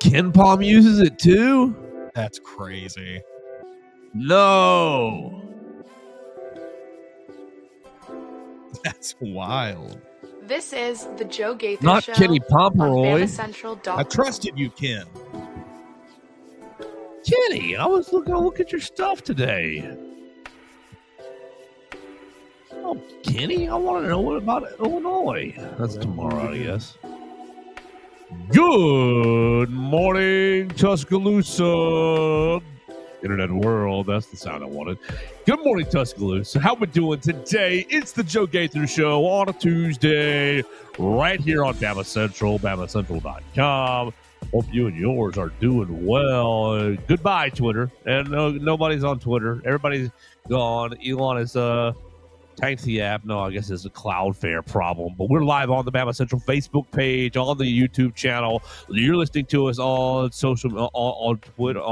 Ken Palm uses it too? That's crazy. No. That's wild. This is the Joe Gaither Not Show Kenny on Pomeroy. BamaCentral.com. I trusted you, Ken. Kenny, I was looking to look at your stuff today. Oh, Kenny, I want to know what about Illinois. That's tomorrow, I guess. Good morning, Tuscaloosa. Internet world, that's the sound I wanted. Good morning, Tuscaloosa. How we doing today? It's the Joe Gaither Show on a Tuesday, right here on Bama Central, BamaCentral.com. Hope you and yours are doing well. Goodbye, Twitter. And nobody's on Twitter. Everybody's gone. Elon is tanked the app. No, I guess it's a Cloudflare problem. But we're live on the Bama Central Facebook page, on the YouTube channel. You're listening to us on social, on Twitter.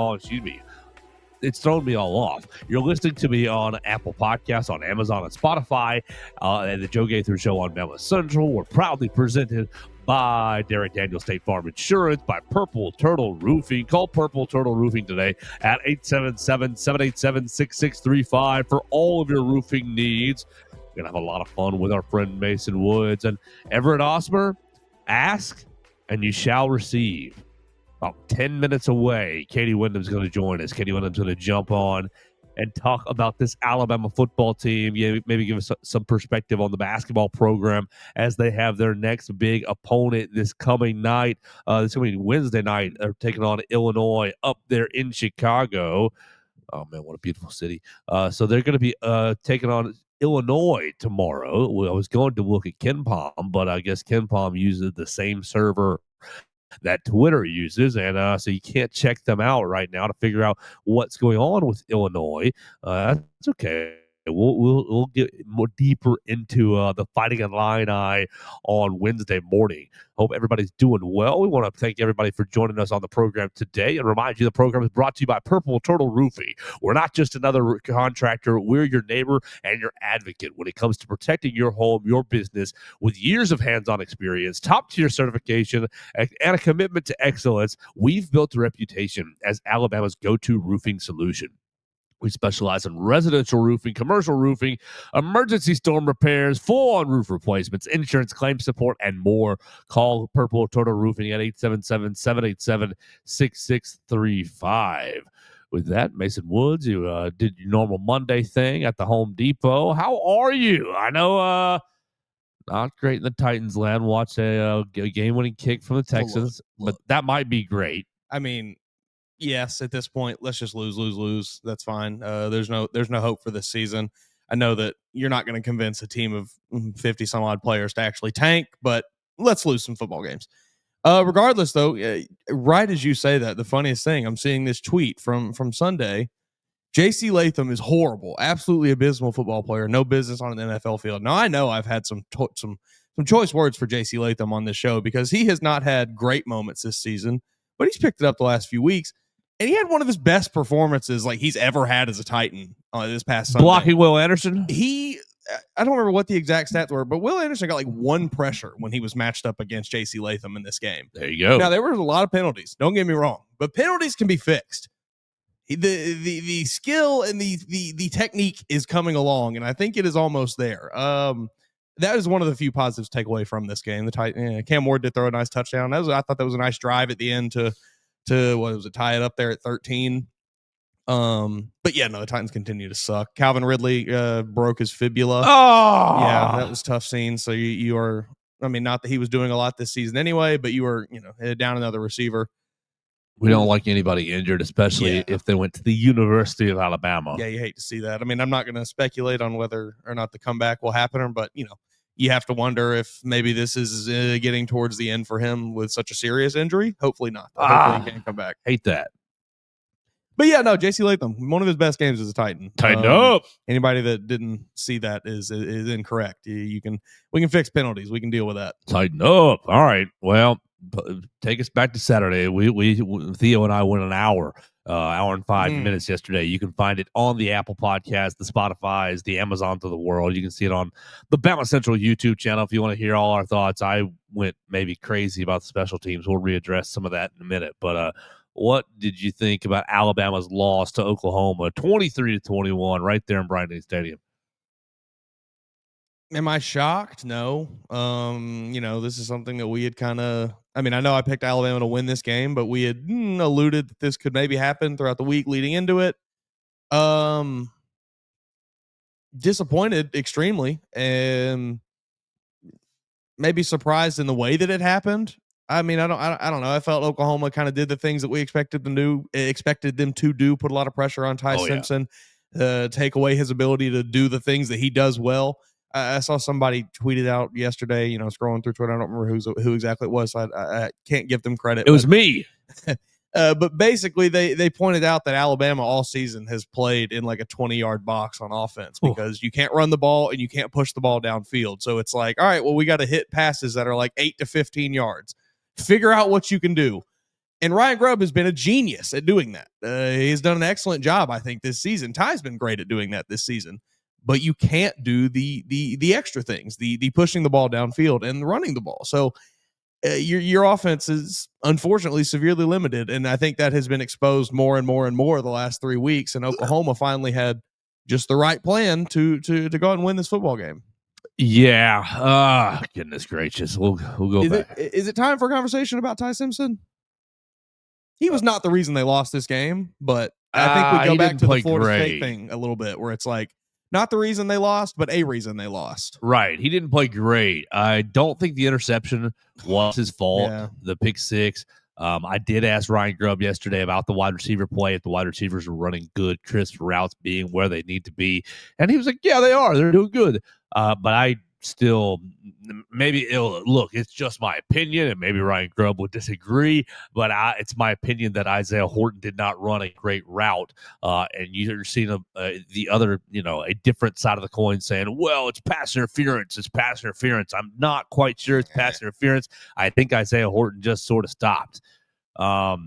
It's thrown me all off. You're listening to me on Apple Podcasts, on Amazon, and Spotify, and the Joe Gaither Show on Bama Central. We're proudly presented by Derek Daniel State Farm Insurance, by Purple Turtle Roofing. Call Purple Turtle Roofing today at 877-787-6635 for all of your roofing needs. We're going to have a lot of fun with our friend Mason Woods. And Everett Osmer, ask and you shall receive. About 10 minutes away, Katie Windham's going to join us. Katie Windham's going to jump on and talk about this Alabama football team. Yeah, maybe give us some perspective on the basketball program as they have their next big opponent this coming night. This coming Wednesday night, they're taking on Illinois up there in Chicago. Oh, man, what a beautiful city. So they're going to be taking on Illinois tomorrow. I was going to look at Ken Palm, but I guess Ken Palm uses the same server that Twitter uses, and so you can't check them out right now to figure out what's going on with Illinois. That's okay. We'll get more deeper into the Fighting Illini on Wednesday morning. Hope everybody's doing well. We want to thank everybody for joining us on the program today and remind you the program is brought to you by Purple Turtle Roofing. We're not just another contractor. We're your neighbor and your advocate when it comes to protecting your home, your business, with years of hands-on experience, top-tier certification, and a commitment to excellence. We've built a reputation as Alabama's go-to roofing solution. We specialize in residential roofing, commercial roofing, emergency storm repairs, full-on roof replacements, insurance claim support, and more. Call Purple Turtle Roofing at 877-787-6635. With that, Mason Woods, you did your normal Monday thing at the Home Depot. How are you? I know not great in the Titans land. Watch a game-winning kick from the Texans, but that might be great. I mean, yes, at this point, let's just lose. That's fine. There's no hope for this season. I know that you're not going to convince a team of 50 some odd players to actually tank, but let's lose some football games. Regardless, though, right as you say that, the funniest thing, I'm seeing this tweet from Sunday. J.C. Latham is horrible, absolutely abysmal football player, no business on an NFL field. Now, I know I've had some choice words for J.C. Latham on this show because he has not had great moments this season, but he's picked it up the last few weeks. And he had one of his best performances like he's ever had as a Titan this past Sunday. Blocking Will Anderson? I don't remember what the exact stats were, but Will Anderson got like one pressure when he was matched up against J.C. Latham in this game. There you go. Now, there were a lot of penalties. Don't get me wrong. But penalties can be fixed. The skill and the technique is coming along, and I think it is almost there. That is one of the few positives to take away from this game. Cam Ward did throw a nice touchdown. I thought that was a nice drive at the end to what was it, tie it up there at 13. But yeah, no, the Titans continue to suck. Calvin Ridley broke his fibula. Oh, yeah, that was a tough scene. So you are, I mean, not that he was doing a lot this season anyway, but you were, down another receiver. We don't like anybody injured, especially if they went to the University of Alabama. Yeah, you hate to see that. I mean, I'm not going to speculate on whether or not the comeback will happen, but you have to wonder if maybe this is getting towards the end for him with such a serious injury. Hopefully not. Hopefully he can't come back. Hate that. But yeah, no, J.C. Latham, one of his best games as a Titan. Tighten up. Anybody that didn't see that is incorrect. We can fix penalties. We can deal with that. Tighten up. All right. Well, take us back to Saturday. We Theo and I went an hour hour and 5 minutes yesterday. You can find it on the Apple Podcast, the Spotify's, the Amazons of the world. You can see it on the Bama Central YouTube channel if you want to hear all our thoughts. I went maybe crazy about the special teams. We'll readdress some of that in a minute. But what did you think about Alabama's loss to Oklahoma, 23-21, right there in Bryant Stadium? Am I shocked? No. This is something that we had kind of. I mean, I know I picked Alabama to win this game, but we had alluded that this could maybe happen throughout the week leading into it. Disappointed extremely, and maybe surprised in the way that it happened. I mean, I don't know. I felt Oklahoma kind of did the things that we expected them to do. Put a lot of pressure on Ty Simpson, take away his ability to do the things that he does well. I saw somebody tweeted out yesterday, scrolling through Twitter. I don't remember who exactly it was. So I can't give them credit. It was me. But basically, they pointed out that Alabama all season has played in like a 20-yard box on offense because you can't run the ball and you can't push the ball downfield. So it's like, all right, well, we got to hit passes that are like 8 to 15 yards. Figure out what you can do. And Ryan Grubb has been a genius at doing that. He's done an excellent job, I think, this season. Ty's been great at doing that this season. But you can't do the extra things, the pushing the ball downfield and running the ball. So your offense is unfortunately severely limited, and I think that has been exposed more and more and more the last 3 weeks. And Oklahoma finally had just the right plan to go out and win this football game. Yeah. Goodness gracious. We'll go back. Is it time for a conversation about Ty Simpson? He was not the reason they lost this game, but I think we go back to the Florida State thing a little bit, where it's like, not the reason they lost, but a reason they lost. Right. He didn't play great. I don't think the interception was his fault. Yeah. The pick six. I did ask Ryan Grubb yesterday about the wide receiver play, if the wide receivers were running good, crisp routes, being where they need to be. And he was like, yeah, they are. They're doing good. But I still, maybe it's just my opinion, and maybe Ryan Grubb would disagree, but it's my opinion that Isaiah Horton did not run a great route. And you're seeing the other, a different side of the coin saying, well, it's pass interference. It's pass interference. I'm not quite sure it's pass interference. I think Isaiah Horton just sort of stopped. But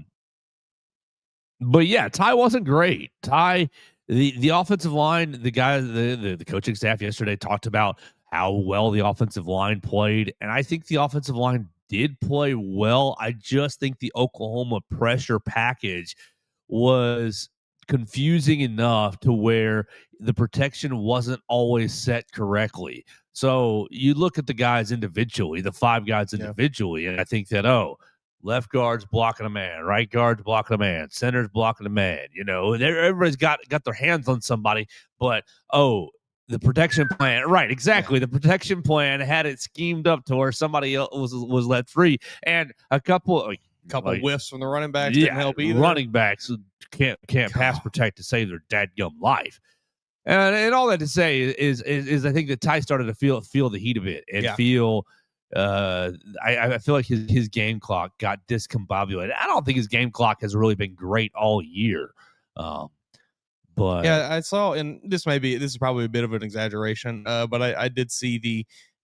yeah, Ty wasn't great. Ty, the offensive line, the guy, the coaching staff yesterday talked about how well the offensive line played. And I think the offensive line did play well. I just think the Oklahoma pressure package was confusing enough to where the protection wasn't always set correctly. So you look at the guys individually, the 5 guys individually, and I think that, left guard's blocking a man, right guard's blocking a man, center's blocking a man. Everybody's got their hands on somebody, but, the protection plan, right? Exactly. The protection plan had it schemed up to where somebody else was let free, and a couple whiffs from the running backs didn't help either. Running backs can't pass protect to save their dadgum life, and all that to say is I think that Ty started to feel the heat of it and feel. I feel like his game clock got discombobulated. I don't think his game clock has really been great all year. But yeah, I saw, and this is probably a bit of an exaggeration, but I did see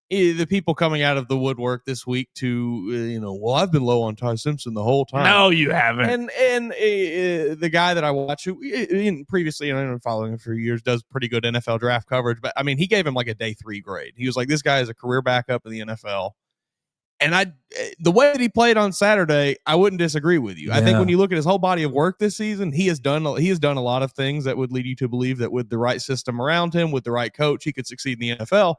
the people coming out of the woodwork this week to, well, I've been low on Ty Simpson the whole time. No, you haven't. And the guy that I watch, who previously, I've been following him for years, does pretty good NFL draft coverage. But I mean, he gave him like a day 3 grade. He was like, this guy is a career backup in the NFL. And the way that he played on Saturday, I wouldn't disagree with you. Yeah. I think when you look at his whole body of work this season, he has done a lot of things that would lead you to believe that with the right system around him, with the right coach, he could succeed in the NFL.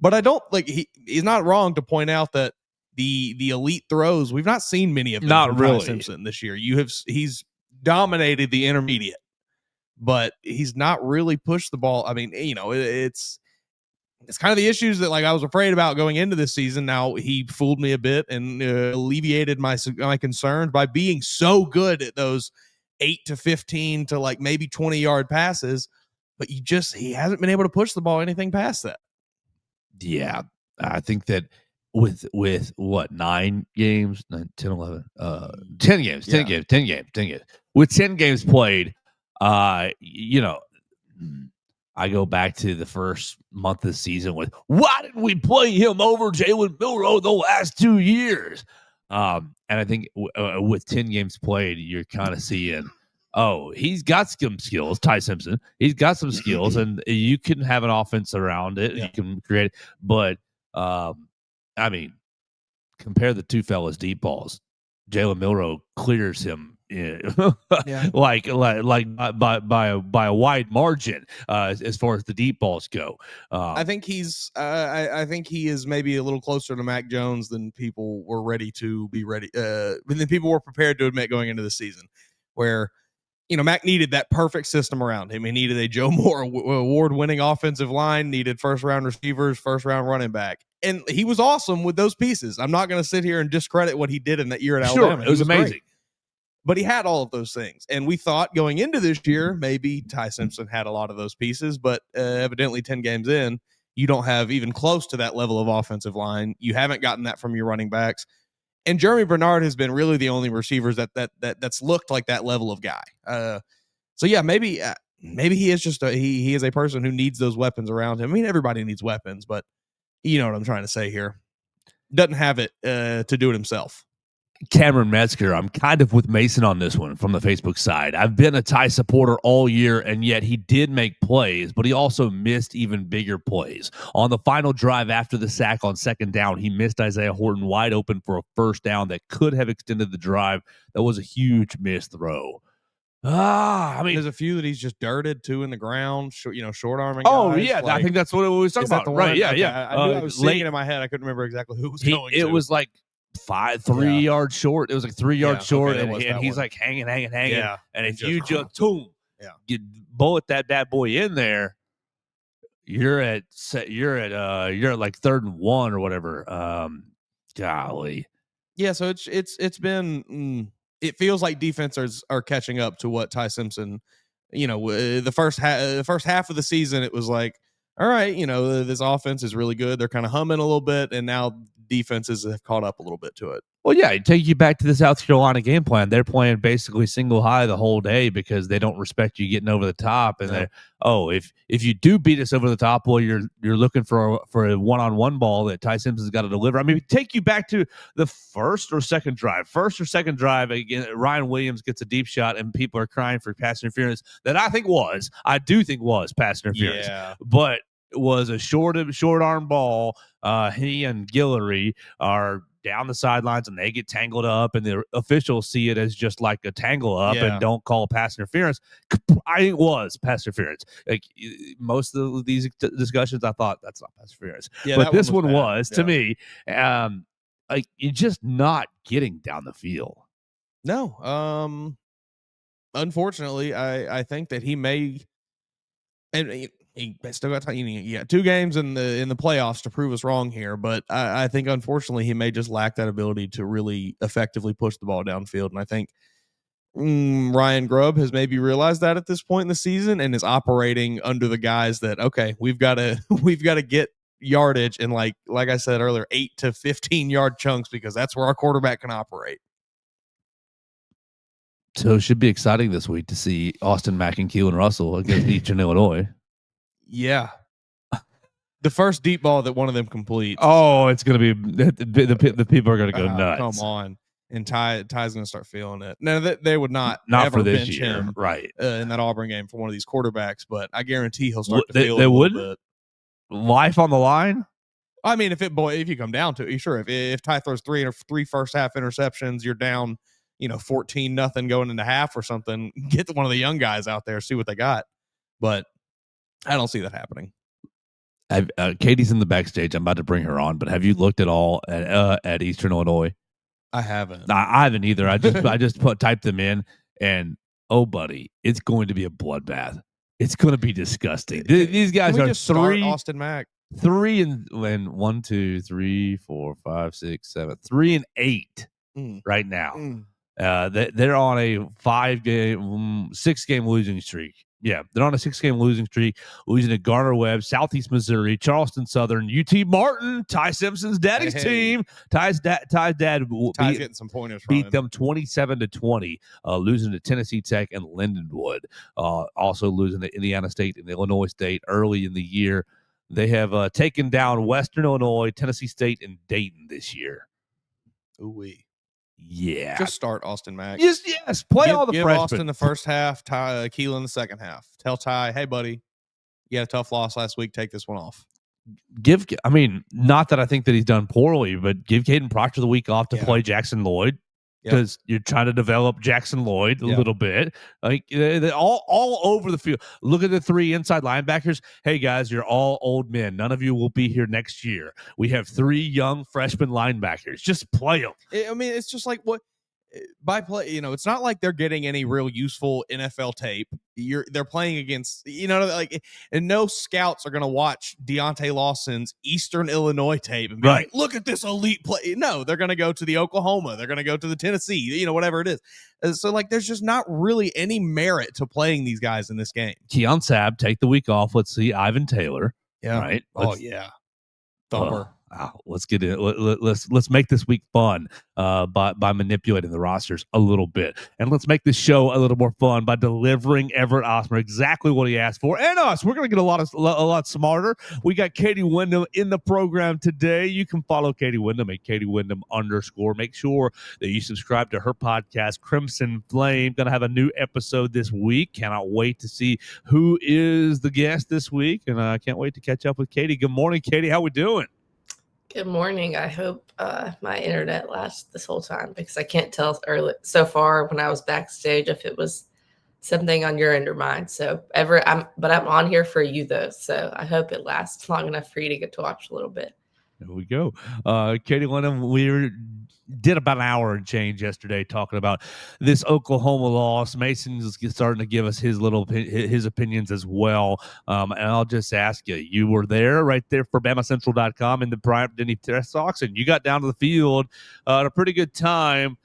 But I don't he's not wrong to point out that the elite throws, we've not seen many of them. Not really. Ty Simpson this year. He's dominated the intermediate, but he's not really pushed the ball. I mean, it's kind of the issues that I was afraid about going into this season. Now he fooled me a bit and alleviated my concerns by being so good at those 8 to 15 to maybe 20-yard passes, but he hasn't been able to push the ball anything past that. Yeah, I think that with what, 9 games, 9, 10, 11, 10 games, 10 games. With 10 games played, I go back to the first month of the season with, why didn't we play him over Jalen Milroe the last 2 years? And I think with 10 games played, you're kind of seeing, Oh, he's got some skills, Ty Simpson. He's got some skills, and you can have an offense around it. Yeah. You can create it. But, I mean, compare the two fellas' deep balls. Jalen Milroe clears him Yeah. like by a wide margin as far as the deep balls go. I think he's. I think he is maybe a little closer to Mac Jones than people were ready to be ready. Than people were prepared to admit going into the season, where Mac needed that perfect system around him. He needed a Joe Moore award-winning offensive line, needed first-round receivers, first-round running back, and he was awesome with those pieces. I'm not going to sit here and discredit what he did in that year at sure, Alabama. it was amazing. Great. But he had all of those things. And we thought going into this year, maybe Ty Simpson had a lot of those pieces, but evidently 10 games in, you don't have even close to that level of offensive line. You haven't gotten that from your running backs. And Jeremy Bernard has been really the only receivers that's looked like that level of guy. So yeah, maybe he is just he is a person who needs those weapons around him. I mean, everybody needs weapons, but you know what I'm trying to say here. Doesn't have it to do it himself. Cameron Metzger, I'm kind of with Mason on this one from the Facebook side. I've been a Ty supporter all year, and yet he did make plays, but he also missed even bigger plays. On the final drive after the sack on second down, he missed Isaiah Horton wide open for a first down that could have extended the drive. That was a huge missed throw. I mean, there's a few that he's just dirted to in the ground, short arming. Oh guys. yeah, like, I think that's what it was talking about. Right? One? Yeah, Okay. yeah. I knew I was seeing it in my head. I couldn't remember exactly who was going. It was like 3 yards short. It was like 3 yards short, and he's like hanging. Yeah, and if you just you bullet that bad boy in there, you're at like 3rd and 1 or whatever. Golly. Yeah, so it's been. It feels like defenses are catching up to what Ty Simpson. The first half of the season, it was like, all right, this offense is really good. They're kind of humming a little bit, and now defenses have caught up a little bit to it. Well, yeah, take you back to the South Carolina game plan. They're playing basically single high the whole day because they don't respect you getting over the top. And if you do beat us over the top, well, you're looking for a one-on-one ball that Ty Simpson's got to deliver. I mean, take you back to the first or second drive again. Ryan Williams gets a deep shot, and people are crying for pass interference. That I do think was pass interference, but it was a short arm ball. He and Guillory are down the sidelines and they get tangled up, and the officials see it as just like a tangle up and don't call pass interference. I think it was pass interference. Like most of these discussions, I thought that's not pass interference, but this one was to me. Like you're just not getting down the field. No, unfortunately, I think that he may, and he still got time. You got 2 games in the playoffs to prove us wrong here, but I think unfortunately he may just lack that ability to really effectively push the ball downfield. And I think Ryan Grubb has maybe realized that at this point in the season and is operating under the guise that we've got to get yardage in like I said earlier, 8 to 15 yard chunks because that's where our quarterback can operate. So it should be exciting this week to see Austin Mack and Keelan Russell against Eastern Illinois. Yeah. The first deep ball that one of them completes. Oh, it's going to be the people are going to go nuts. Come on. And Ty's going to start feeling it. No, they would not ever for this bench year, him right in that Auburn game for one of these quarterbacks, but I guarantee he'll start to feel it a little bit. Life on the line? I mean, if you come down to it, sure. If Ty throws three first half interceptions, you're down 14-0 going into half or something, get one of the young guys out there, see what they got. But I don't see that happening. Katie's in the backstage. I'm about to bring her on, but have you looked at all at Eastern Illinois? I haven't. I haven't either. I just typed them in, and buddy, it's going to be a bloodbath. It's going to be disgusting. These guys are just 3 Austin Mack. 3 and 1, 2, 3, 4, 5, 6, 7, 3 and 8 right now. They're on a 6-game losing streak. Yeah, they're on a 6-game losing streak, losing to Garner-Webb, Southeast Missouri, Charleston Southern, UT Martin, Ty Simpson's daddy's team. Ty's dad getting some pointers from beat them 27-20, losing to Tennessee Tech and Lindenwood. Also losing to Indiana State and Illinois State early in the year. They have taken down Western Illinois, Tennessee State, and Dayton this year. Ooh-wee. Yeah. Just start Austin Mack. Yes. Play all the give freshmen. Austin the first half, Ty Keelan the second half. Tell Ty, hey, buddy, you had a tough loss last week. Take this one off. Not that I think that he's done poorly, but give Caden Proctor the week off to play Jackson Lloyd, because you're trying to develop Jackson Lloyd a little bit. Like they're all over the field. Look at the 3 inside linebackers. Hey guys, you're all old men. None of you will be here next year. We have 3 young freshman linebackers. Just play them. It's just like what by play. It's not like they're getting any real useful NFL tape. They're playing against, and no scouts are going to watch Deontay Lawson's Eastern Illinois tape and be like, look at this elite play. No, they're going to go to the Oklahoma. They're going to go to the Tennessee, whatever it is. So there's just not really any merit to playing these guys in this game. Keon Sabb, take the week off. Let's see Ivan Taylor. Yeah. Right. Thumper. Let's get it. Let's make this week fun by manipulating the rosters a little bit, and let's make this show a little more fun by delivering Everett Osmer exactly what he asked for, and us. We're gonna get a lot smarter. We got Katie Windham in the program today. You can follow Katie Windham at Katie Windham _. Make sure that you subscribe to her podcast, Crimson Flame. Gonna have a new episode this week. Cannot wait to see who is the guest this week, and I can't wait to catch up with Katie. Good morning, Katie. How we doing? Good morning. I hope my internet lasts this whole time, because I can't tell so far when I was backstage if it was something on your end or mine. So I'm on here for you though, so I hope it lasts long enough for you to get to watch a little bit. There we go. Katie Windham, we did about an hour and change yesterday talking about this Oklahoma loss. Mason's starting to give us his opinions as well. And I'll just ask you, you were there right there for BamaCentral.com in the Bryant-Denny Press Sox, and you got down to the field at a pretty good time.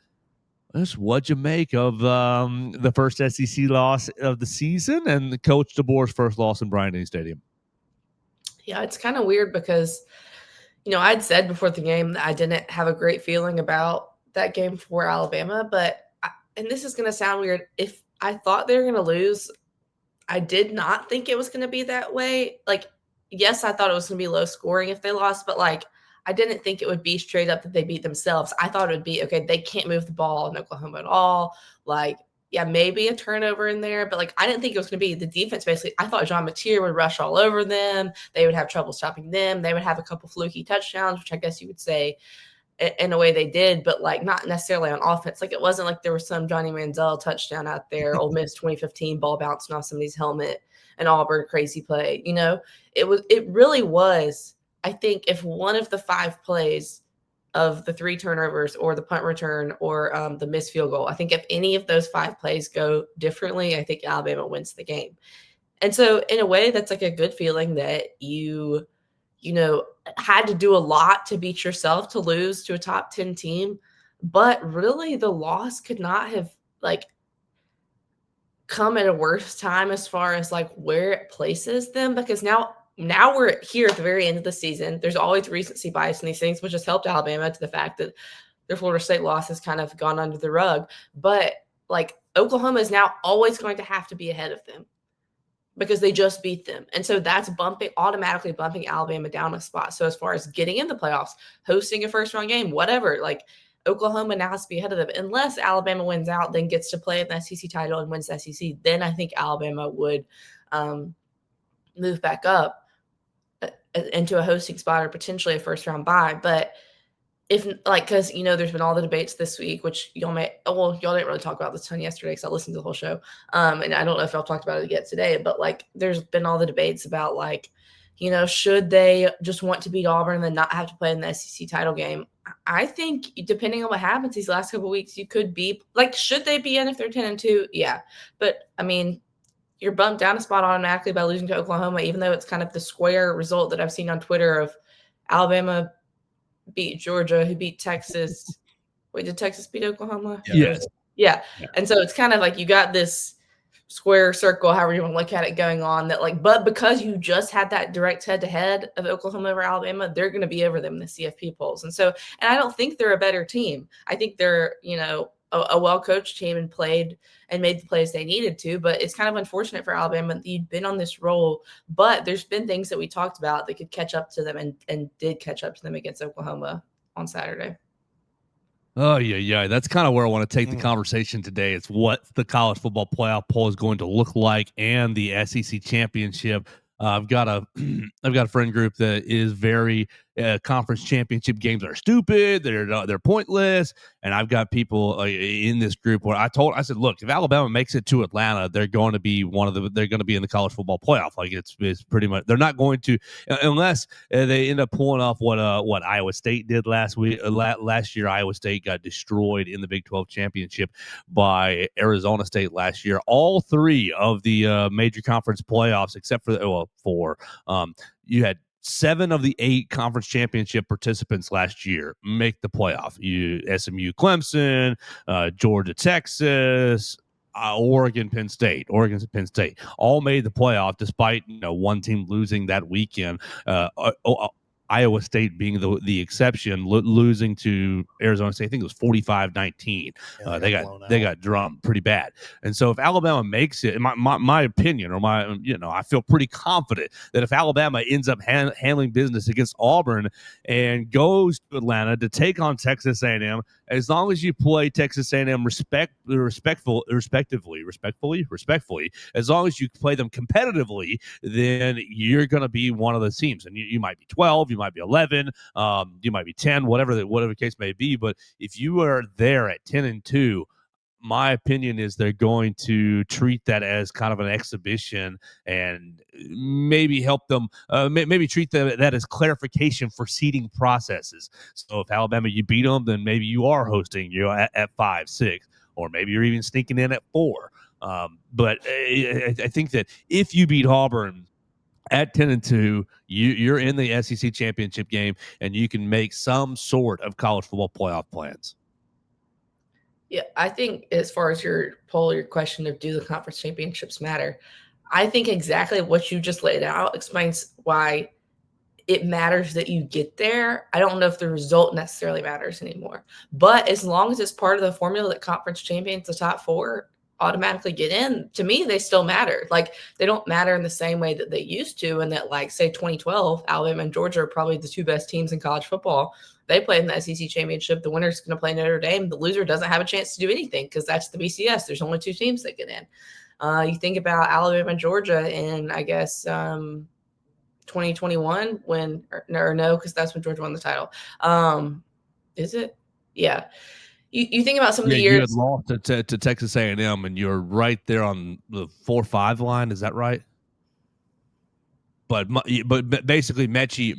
What'd you make of the first SEC loss of the season and Coach DeBoer's first loss in Bryant-Denny Stadium? Yeah, it's kind of weird because I'd said before the game that I didn't have a great feeling about that game for Alabama, and this is going to sound weird, if I thought they were going to lose, I did not think it was going to be that way. Yes, I thought it was going to be low scoring if they lost, but I didn't think it would be straight up that they beat themselves. I thought it would be, okay, they can't move the ball in Oklahoma at all. Maybe a turnover in there, but I didn't think it was going to be the defense. Basically, I thought John Mateer would rush all over them. They would have trouble stopping them. They would have a couple fluky touchdowns, which I guess you would say in a way they did, but not necessarily on offense. It wasn't like there was some Johnny Manziel touchdown out there, Ole Miss 2015 ball bouncing off somebody's helmet, and Auburn crazy play. It really was. I think if one of the 5 plays of the 3 turnovers or the punt return or the missed field goal, I think if any of those 5 plays go differently, I think Alabama wins the game. And so in a way, that's a good feeling that you had to do a lot to beat yourself to lose to a top 10 team. But really the loss could not have come at a worse time as far as where it places them, because now we're here at the very end of the season. There's always recency bias in these things, which has helped Alabama to the fact that their Florida State loss has kind of gone under the rug. But Oklahoma is now always going to have to be ahead of them because they just beat them. And so that's automatically bumping Alabama down a spot. So as far as getting in the playoffs, hosting a first round game, whatever, Oklahoma now has to be ahead of them. Unless Alabama wins out, then gets to play in the SEC title and wins the SEC, then I think Alabama would move back up into a hosting spot or potentially a first round bye. But if because there's been all the debates this week, which y'all didn't really talk about this ton yesterday because I listened to the whole show, and I don't know if y'all talked about it yet today, but there's been all the debates about should they just want to beat Auburn and then not have to play in the SEC title game? I think depending on what happens these last couple of weeks, you could be should they be in if they're 10-2? Yeah, but you're bumped down a spot automatically by losing to Oklahoma, even though it's kind of the square result that I've seen on Twitter of Alabama beat Georgia, who beat Texas. Wait, did Texas beat Oklahoma? Yes. Yeah. And so it's kind of you got this square circle, however you want to look at it, going on that but because you just had that direct head-to-head of Oklahoma over Alabama, they're going to be over them in the CFP polls. And I don't think they're a better team. I think they're, a well-coached team and played and made the plays they needed to, but it's kind of unfortunate for Alabama that you'd been on this roll, but there's been things that we talked about that could catch up to them and did catch up to them against Oklahoma on Saturday. Oh, yeah. That's kind of where I want to take the conversation today. It's what the college football playoff poll is going to look like and the SEC championship. I've got a I've got a friend group that is very conference championship games are stupid. They're pointless. And I've got people in this group where I said, look, if Alabama makes it to Atlanta, they're going to be they're going to be in the college football playoff. Like it's pretty much, they're not going to, unless they end up pulling off what Iowa State did last week. Last year, Iowa State got destroyed in the Big 12 championship by Arizona State last year. All three of the major conference playoffs, except for four, you had 7 of the 8 conference championship participants last year make the playoff. SMU, Clemson, Georgia, Texas, Oregon, Penn State, all made the playoff despite one team losing that weekend. Iowa State being the exception, losing to Arizona State. I think it was 45-19. They got drummed pretty bad. And so if Alabama makes it, in my opinion, or I feel pretty confident that if Alabama ends up handling business against Auburn and goes to Atlanta to take on Texas A&M, as long as you play Texas A&M respectfully, as long as you play them competitively, then you're going to be one of the teams. And you might be 12, you might be 11, you might be 10, whatever the case may be. But if you are there at 10-2, my opinion is they're going to treat that as kind of an exhibition and maybe help them, maybe treat that as clarification for seeding processes. So if Alabama, you beat them, then maybe you are hosting at 5, 6, or maybe you're even sneaking in at 4. But I think that if you beat Auburn at 10-2, you're in the SEC championship game, and you can make some sort of college football playoff plans. Yeah, I think as far as your question of do the conference championships matter, I think exactly what you just laid out explains why it matters that you get there. I don't know if the result necessarily matters anymore. But as long as it's part of the formula that conference champions, the top 4, automatically get in, to me, they still matter. Like, they don't matter in the same way that they used to. And that, like, say 2012, Alabama and Georgia are probably the 2 best teams in college football. They play in the SEC championship. The winner's going to play Notre Dame. The loser doesn't have a chance to do anything because that's the BCS. There's only 2 teams that get in. You think about Alabama and Georgia in, I guess, 2021 when, or no, because that's when Georgia won the title. Is it? Yeah. You think about some of the years. You had lost to Texas A&M, and you're right there on the 4-5 line. Is that right? But basically, Mechie,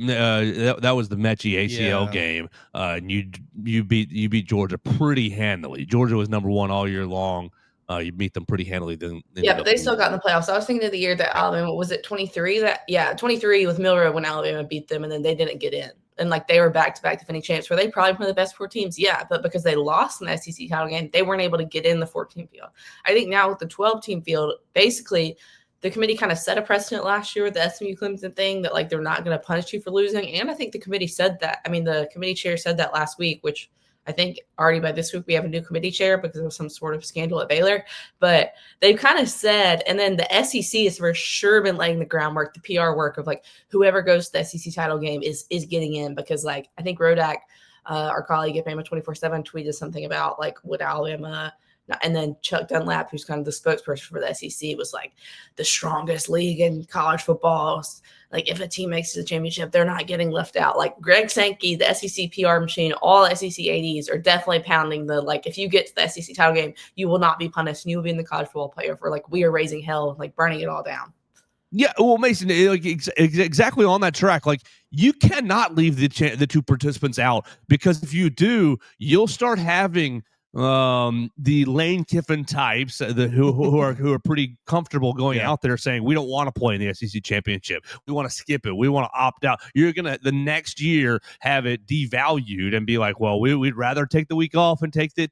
that was the Mechie ACL game, and you beat Georgia pretty handily. Georgia was number 1 all year long. You beat them pretty handily. Yeah, but they still got in the playoffs. I was thinking of the year that Alabama, was it 23? 23 with Milroe when Alabama beat them, and then they didn't get in. And like they were back-to-back defending champs. Were they probably one of the best 4 teams? Yeah, but because they lost in the SEC title game, they weren't able to get in the 14 field. I think now with the 12-team field, basically the committee kind of set a precedent last year with the SMU Clemson thing that like they're not going to punish you for losing. And I think the committee said that. I mean, the committee chair said that last week, which I think already by this week we have a new committee chair because of some sort of scandal at Baylor. But they've kind of said, and then the SEC has for sure been laying the groundwork, the PR work of like whoever goes to the SEC title game is getting in, because like I think Rodak, our colleague at Bama 24/7, tweeted something about like would Alabama. And then Chuck Dunlap, who's kind of the spokesperson for the SEC, was like the strongest league in college football. Like if a team makes it to the championship, they're not getting left out. Like Greg Sankey, the SEC PR machine, all SEC ADs are definitely pounding the, like, if you get to the SEC title game, you will not be punished and you will be in the college football playoff, for like we are raising hell, like burning it all down. Yeah, well, Mason, like exactly on that track. Like you cannot leave the 2 participants out, because if you do, you'll start having the Lane Kiffin types, who are pretty comfortable going out there saying we don't want to play in the SEC championship, we want to skip it, we want to opt out. You're gonna the next year have it devalued and be like, well, we'd rather take the week off and get the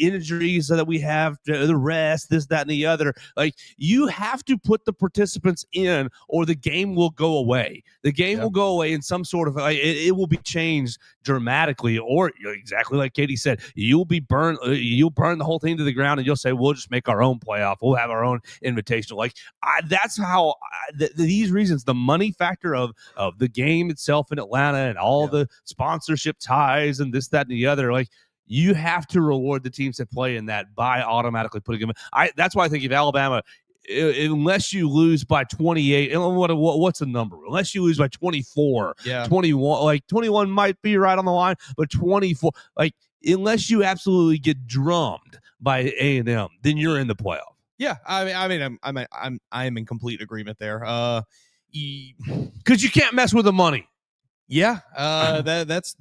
injuries that we have, the rest, this, that, and the other. Like you have to put the participants in, or the game will go away. The game will go away in some sort of it will be changed dramatically, or exactly like Katie said, you'll be burned. You'll burn the whole thing to the ground, and you'll say, "We'll just make our own playoff. We'll have our own invitational." Like that's how these reasons, the money factor of the game itself in Atlanta and all the sponsorship ties and this, that, and the other. Like you have to reward the teams that play in that by automatically putting them. That's why I think if Alabama, unless you lose by 28, what's the number? Unless you lose by 24, 21, like 21 might be right on the line, but 24, like unless you absolutely get drummed by A&M, then you're in the playoff. Yeah, I'm in complete agreement there. Because you can't mess with the money. Yeah, that's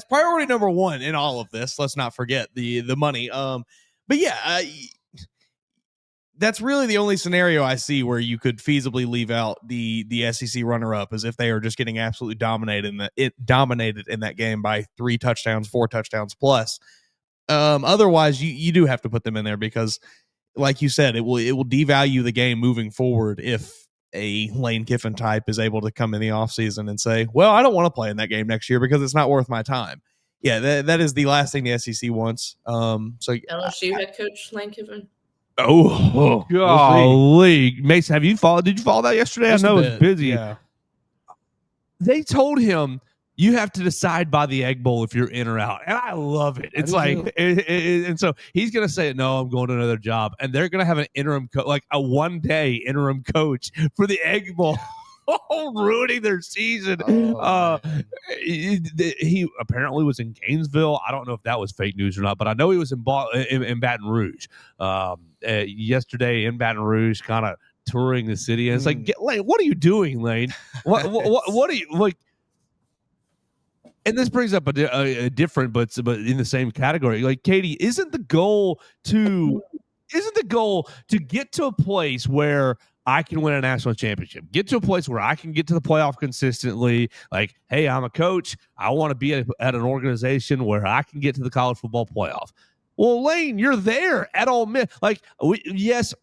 priority number one in all of this. Let's not forget the money. But yeah, that's really the only scenario I see where you could feasibly leave out the SEC runner-up, as if they are just getting absolutely dominated in that game by 3 touchdowns, 4 touchdowns plus. Otherwise, you do have to put them in there because, like you said, it will devalue the game moving forward if a Lane Kiffin type is able to come in the offseason and say, well, I don't want to play in that game next year because it's not worth my time. Yeah, that is the last thing the SEC wants. So LSU head coach Lane Kiffin. Oh, golly. Mason, did you follow that yesterday? Just I know it was busy. Yeah. They told him you have to decide by the Egg Bowl if you're in or out. And I love it. It's like, and so he's going to say, no, I'm going to another job. And they're going to have an interim coach, like a 1-day interim coach for the Egg Bowl. Ruining their season. He apparently was in Gainesville. I don't know if that was fake news or not, but I know he was in Baton Rouge yesterday in Baton Rouge, kind of touring the city. And it's like, Lane, what are you doing, Lane? What are you like? And this brings up a different, but in the same category. Like, Katie, isn't the goal to get to a place where I can win a national championship, get to a place where I can get to the playoff consistently? Like, hey, I'm a coach. I want to be at an organization where I can get to the college football playoff. Well, Lane, you're there at Ole Miss. Like, yes,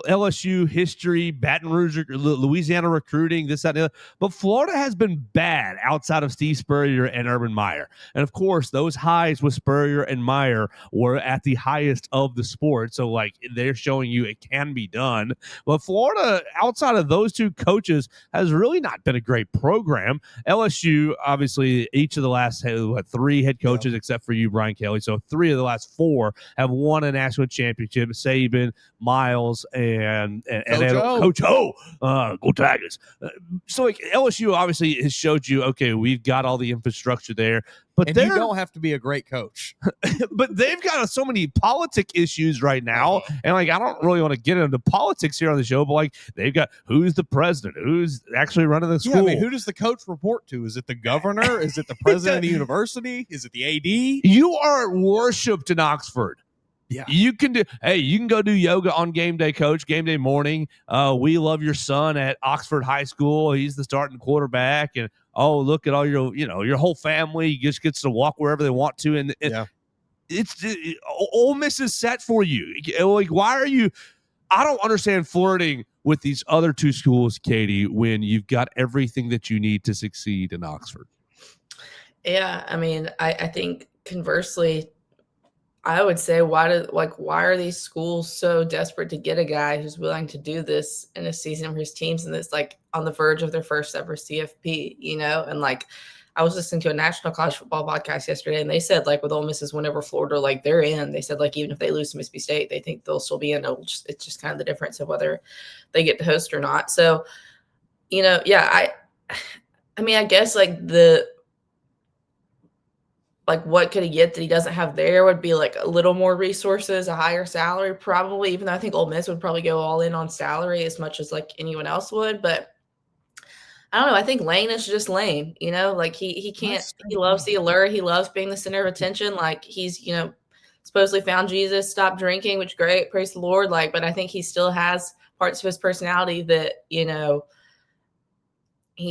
LSU history, Baton Rouge, Louisiana recruiting, this, that, and the other. But Florida has been bad outside of Steve Spurrier and Urban Meyer. And, of course, those highs with Spurrier and Meyer were at the highest of the sport. So, like, they're showing you it can be done. But Florida, outside of those two coaches, has really not been a great program. LSU, obviously, each of the last 3 head coaches, except for you, Brian Kelly. So 3 of the last 4 have won a national championship. Saban, Miles, and Coach O. Go Tigers. So like LSU obviously has showed you, okay, we've got all the infrastructure there, but you don't have to be a great coach. But they've got so many politic issues right now, and like I don't really want to get into politics here on the show, but like they've got who's the president, who's actually running the school. Yeah, I mean, who does the coach report to? Is it the governor? Is it the president of the university? Is it the AD? You are worshipped in Oxford. Yeah, you can go do yoga on game day, coach, game day morning. We love your son at Oxford High School. He's the starting quarterback. And look at all your whole family just gets to walk wherever they want to. And Ole Miss is set for you. Like, why are you? I don't understand flirting with these other 2 schools, Katie, when you've got everything that you need to succeed in Oxford. Yeah, I mean, I think conversely, I would say, why are these schools so desperate to get a guy who's willing to do this in a season where his team's in this, like, on the verge of their first ever CFP, And like, I was listening to a national college football podcast yesterday, and they said, like, with Ole Miss, whenever Florida, like, they're in, they said, like, even if they lose to Mississippi State, they think they'll still be in. It's just kind of the difference of whether they get to host or not. So, I mean, I guess what could he get that he doesn't have there would be like a little more resources, a higher salary, probably, even though I think Ole Miss would probably go all in on salary as much as like anyone else would. But I don't know. I think Lane is just Lane, like he can't, he loves the allure. He loves being the center of attention. Like he's, supposedly found Jesus, stopped drinking, which great. Praise the Lord. Like, but I think he still has parts of his personality that, he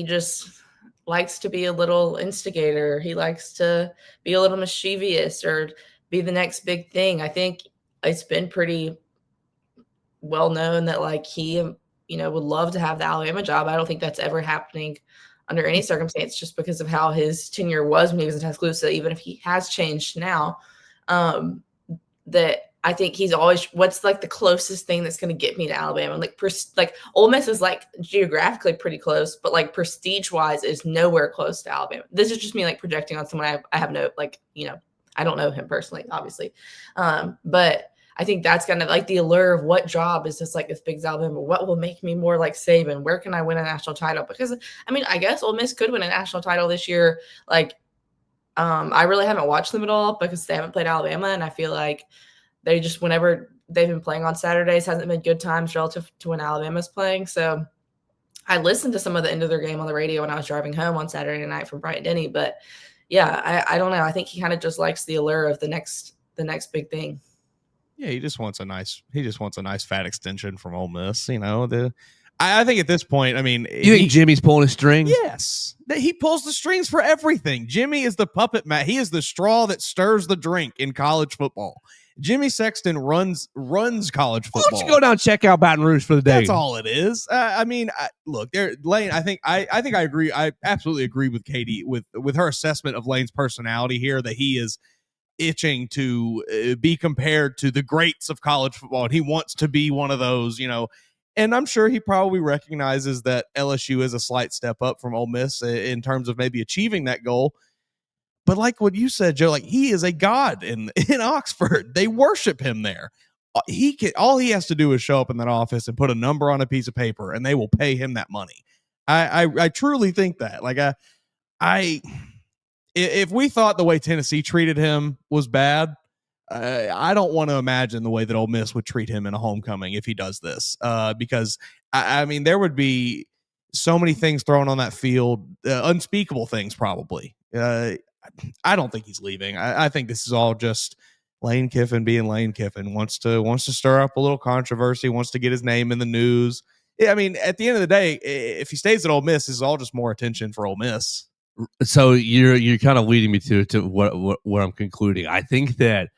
just likes to be a little instigator. He likes to be a little mischievous or be the next big thing. I think it's been pretty well known that like he, would love to have the Alabama job. I don't think that's ever happening under any circumstance, just because of how his tenure was when he was in Tuscaloosa. Even if he has changed now, that I think he's always what's like the closest thing that's going to get me to Alabama. Like Ole Miss is like geographically pretty close, but like prestige wise is nowhere close to Alabama. This is just me like projecting on someone I have no like, you know, I don't know him personally, obviously. But I think that's kind of like the allure of what job is just like as big as Alabama. What will make me more like Saban? Where can I win a national title? Because I mean, I guess Ole Miss could win a national title this year. Like, I really haven't watched them at all because they haven't played Alabama, and I feel like they just whenever they've been playing on Saturdays hasn't been good times relative to when Alabama's playing. So I listened to some of the end of their game on the radio when I was driving home on Saturday night from Bryant Denny. But yeah, I don't know. I think he kind of just likes the allure of the next big thing. Yeah, he just wants a nice fat extension from Ole Miss. You know, I think at this point, I mean, you think Jimmy's pulling his strings? Yes, he pulls the strings for everything. Jimmy is the puppet man. He is the straw that stirs the drink in college football. Jimmy Sexton runs college football. Why don't you go down and check out Baton Rouge for the day? That's all it is. I mean, look, Lane. I think I agree. I absolutely agree with Katie with her assessment of Lane's personality here. That he is itching to be compared to the greats of college football, and he wants to be one of those. You know, and I'm sure he probably recognizes that LSU is a slight step up from Ole Miss in terms of maybe achieving that goal. But like what you said, Joe, like he is a god in Oxford. They worship him there. All he has to do is show up in that office and put a number on a piece of paper, and they will pay him that money. I truly think that. Like if we thought the way Tennessee treated him was bad, I don't want to imagine the way that Ole Miss would treat him in a homecoming if he does this. Because I mean, there would be so many things thrown on that field, unspeakable things probably. I don't think he's leaving. I think this is all just Lane Kiffin being Lane Kiffin. Wants to stir up a little controversy. Wants to get his name in the news. Yeah, I mean, at the end of the day, if he stays at Ole Miss, this is all just more attention for Ole Miss. So you're kind of leading me to what I'm concluding. I think that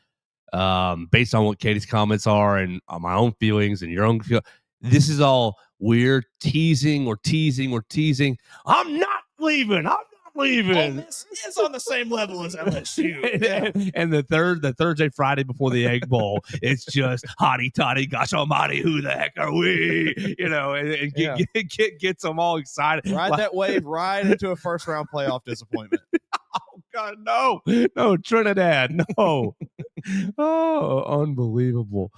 based on what Katie's comments are and on my own feelings and your own feel, this is all we're teasing. I'm not leaving. leaving. Ole Miss is on the same level as LSU. And the Thursday, Friday before the Egg Bowl, it's just hotty toddy, gosh almighty, who the heck are we? You know, and gets them all excited. Ride that wave right into a first round playoff disappointment. Oh God, no, Trinidad, no. Oh, unbelievable.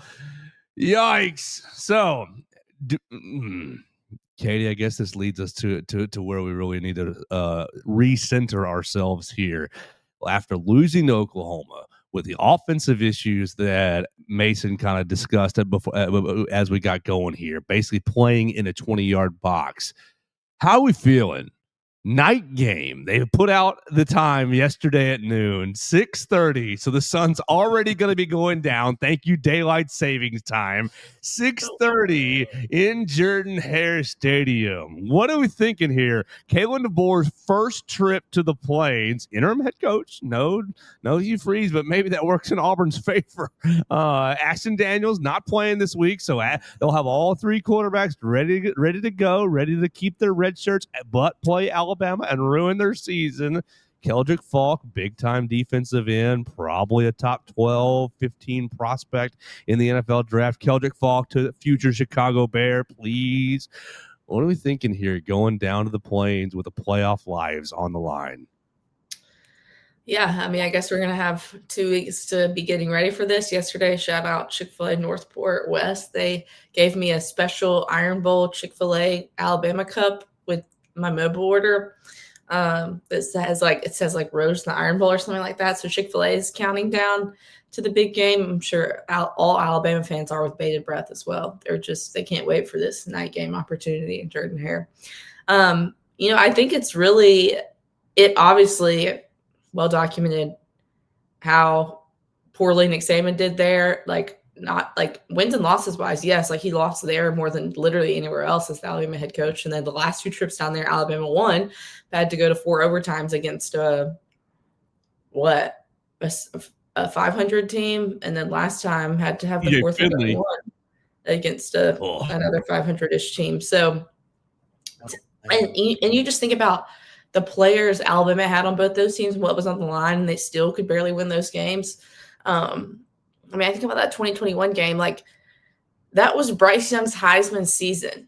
Yikes. So Katie, I guess this leads us to where we really need to recenter ourselves here. After losing to Oklahoma with the offensive issues that Mason kind of discussed before, as we got going here, basically playing in a 20-yard box. How are we feeling? Night game. They put out the time yesterday at noon, 6:30. So the sun's already going to be going down. Thank you, daylight savings time. 6:30 in Jordan-Hare Stadium. What are we thinking here? Kalen DeBoer's first trip to the Plains. Interim head coach. No Hugh Freeze, but maybe that works in Auburn's favor. Ashton Daniels not playing this week, so they'll have all three quarterbacks ready to go, ready to keep their red shirts, but play Alabama and ruin their season. Keldrick Falk, big-time defensive end, probably a top 12, 15 prospect in the NFL draft. Keldrick Falk to the future Chicago Bear, please. What are we thinking here going down to the Plains with the playoff lives on the line? Yeah, I mean, I guess we're going to have 2 weeks to be getting ready for this. Yesterday, shout out Chick-fil-A Northport West. They gave me a special Iron Bowl Chick-fil-A Alabama cup with my mobile order. It says Rose in the Iron Bowl or something like that. So Chick-fil-A is counting down to the big game. I'm sure all Alabama fans are with bated breath as well. They can't wait for this night game opportunity in Jordan-Hare. I think it obviously well documented how poorly Nick Saban did there. Not like wins and losses wise, yes, like he lost there more than literally anywhere else as the Alabama head coach. And then the last 2 trips down there, Alabama won, had to go to 4 overtimes against a 500 team, and then last time had to have the 4th one against another 500-ish team. So And you just think about the players Alabama had on both those teams, what was on the line, and they still could barely win those games. I mean, I think about that 2021 game. Like, that was Bryce Young's Heisman season.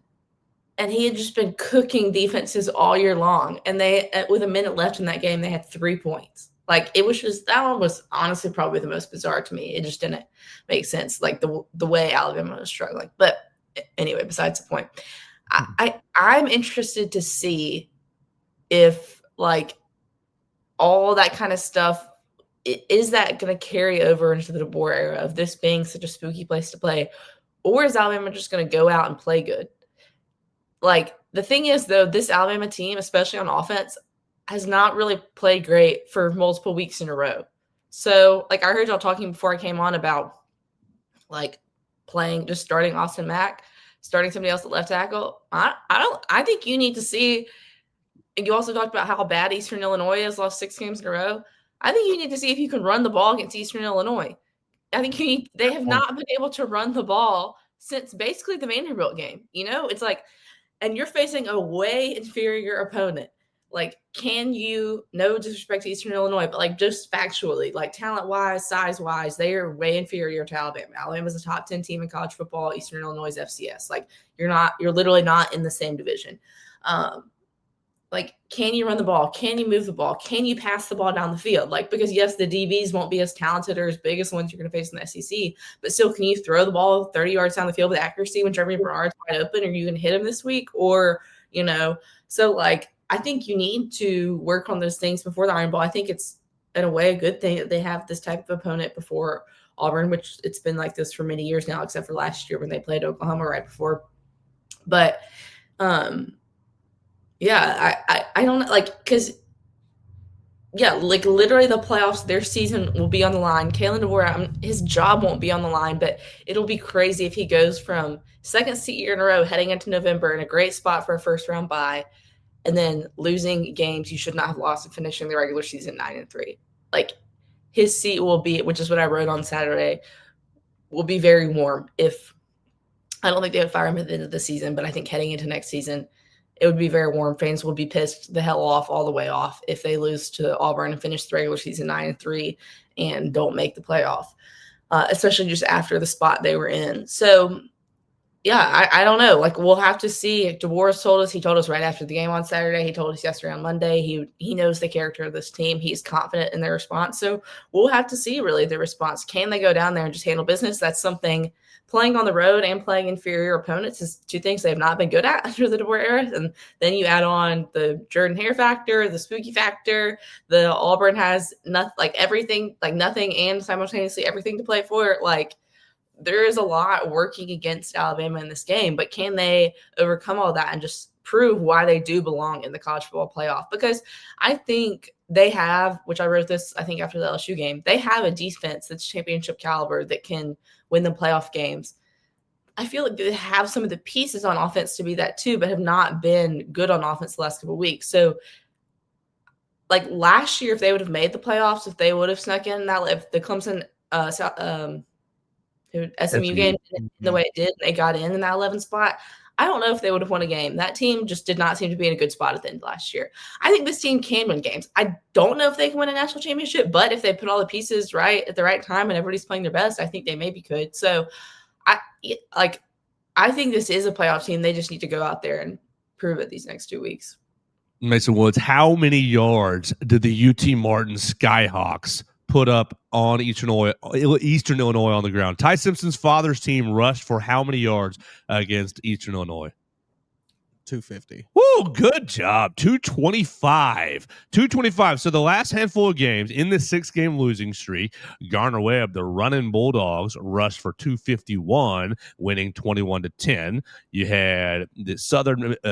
And he had just been cooking defenses all year long. And they, with a minute left in that game, they had 3 points. Like, it was just, that one was honestly probably the most bizarre to me. It just didn't make sense, like the way Alabama was struggling. But anyway, besides the point, I'm interested to see if, like, all that kind of stuff, is that going to carry over into the DeBoer era of this being such a spooky place to play? Or is Alabama just going to go out and play good? Like, the thing is, though, this Alabama team, especially on offense, has not really played great for multiple weeks in a row. So, like, I heard y'all talking before I came on about, like, just starting Austin Mack, starting somebody else at left tackle. I think you need to see. You also talked about how bad Eastern Illinois has lost 6 games in a row. I think you need to see if you can run the ball against Eastern Illinois. I think they have not been able to run the ball since basically the Vanderbilt game. You know, it's like, and you're facing a way inferior opponent. Like, can you, no disrespect to Eastern Illinois, but like just factually, like talent-wise, size-wise, they are way inferior to Alabama. Alabama's a top 10 team in college football. Eastern Illinois is FCS. Like, you're literally not in the same division. Like, can you run the ball? Can you move the ball? Can you pass the ball down the field? Like, because yes, the DBs won't be as talented or as big as the ones you're going to face in the SEC, but still, can you throw the ball 30 yards down the field with accuracy when Jeremy Bernard's wide open? Are you going to hit him this week? Or, you know, so like, I think you need to work on those things before the Iron Bowl. I think it's in a way a good thing that they have this type of opponent before Auburn, which it's been like this for many years now, except for last year when they played Oklahoma right before. But, yeah, I don't know, like, because, yeah, like, literally the playoffs, their season will be on the line. Kalen DeBoer, his job won't be on the line, but it'll be crazy if he goes from second year in a row heading into November in a great spot for a first-round bye, and then losing games you should not have lost and finishing the regular season 9-3. Like, his seat will be, which is what I wrote on Saturday, will be very warm. If I don't think they would fire him at the end of the season, but I think heading into next season, it would be very warm. Fans will be pissed the hell off, all the way off, if they lose to Auburn and finish the regular season 9-3 and don't make the playoff, especially just after the spot they were in. So, yeah, I don't know. Like, we'll have to see. DeBoer told us, he told us right after the game on Saturday. He told us yesterday on Monday. He knows the character of this team. He's confident in their response. So we'll have to see, really, their response. Can they go down there and just handle business? That's something. Playing on the road and playing inferior opponents is 2 things they have not been good at under the DeBoer era. And then you add on the Jordan Hare factor, the spooky factor. The Auburn has nothing, like everything, like nothing, and simultaneously everything to play for. Like, there is a lot working against Alabama in this game, but can they overcome all that and just prove why they do belong in the college football playoff? Because I think they have, which I wrote this, I think after the LSU game, they have a defense that's championship caliber that can win the playoff games. I feel like they have some of the pieces on offense to be that too, but have not been good on offense the last couple of weeks. So, like, last year, if they would have made the playoffs, if they would have snuck in that, if the Clemson SMU game the way it did, they got in that 11 spot, I don't know if they would have won a game. That team just did not seem to be in a good spot at the end of last year. I think this team can win games. I don't know if they can win a national championship, but if they put all the pieces right at the right time and everybody's playing their best, I think they maybe could. So I think this is a playoff team. They just need to go out there and prove it these next 2 weeks. Mason Woods, how many yards did the UT Martin Skyhawks put up on Eastern Illinois on the ground? Ty Simpson's father's team rushed for how many yards against Eastern Illinois? 250. Woo, good job. 225. 225. So the last handful of games in the 6-game losing streak, Garner Webb, the running Bulldogs, rushed for 251, winning 21-10. You had the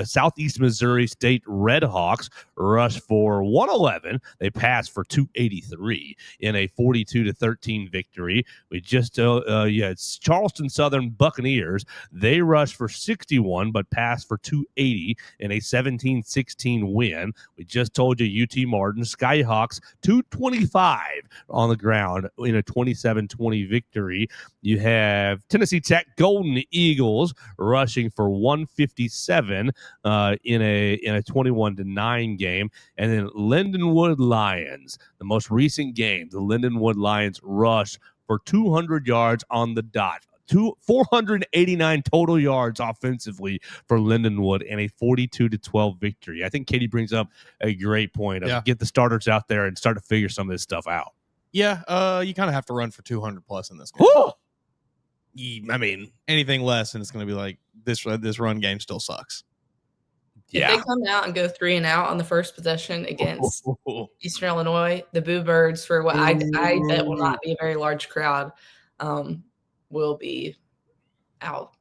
Southeast Missouri State Redhawks rush for 111. They passed for 283 in a 42-13 victory. We just had Charleston Southern Buccaneers. They rushed for 61, but passed for 280 280 in a 17-16 win. We just told you UT Martin Skyhawks 225 on the ground in a 27-20 victory. You have Tennessee Tech Golden Eagles rushing for 157 in a 21-9 game, and then Lindenwood Lions, the most recent game, the Lindenwood Lions rushed for 200 yards on the dot. 489 total yards offensively for Lindenwood and a 42-12 victory. I think Katie brings up a great point of get the starters out there and start to figure some of this stuff out. Yeah, you kind of have to run for 200 plus in this game. I mean, anything less, and it's going to be like this run game still sucks. If they come out and go 3 and out on the first possession against Eastern Illinois, the Boo Birds, for what I bet will not be a very large crowd, will be out.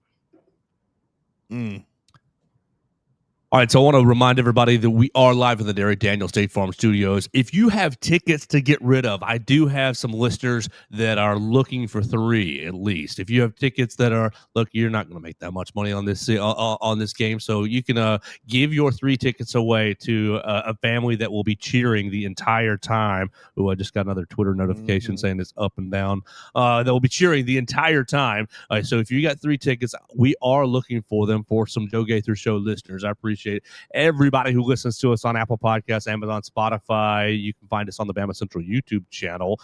All right, so I want to remind everybody that we are live in the Derek Daniel State Farm Studios. If you have tickets to get rid of, I do have some listeners that are looking for 3 at least. If you have tickets that are, look, you're not going to make that much money on this game, so you can give your 3 tickets away to a family that will be cheering the entire time. Oh, I just got another Twitter notification saying it's up and down. That will be cheering the entire time. So if you got 3 tickets, we are looking for them for some Joe Gaither Show listeners. I appreciate everybody who listens to us on Apple Podcasts, Amazon, Spotify. You can find us on the Bama Central YouTube channel.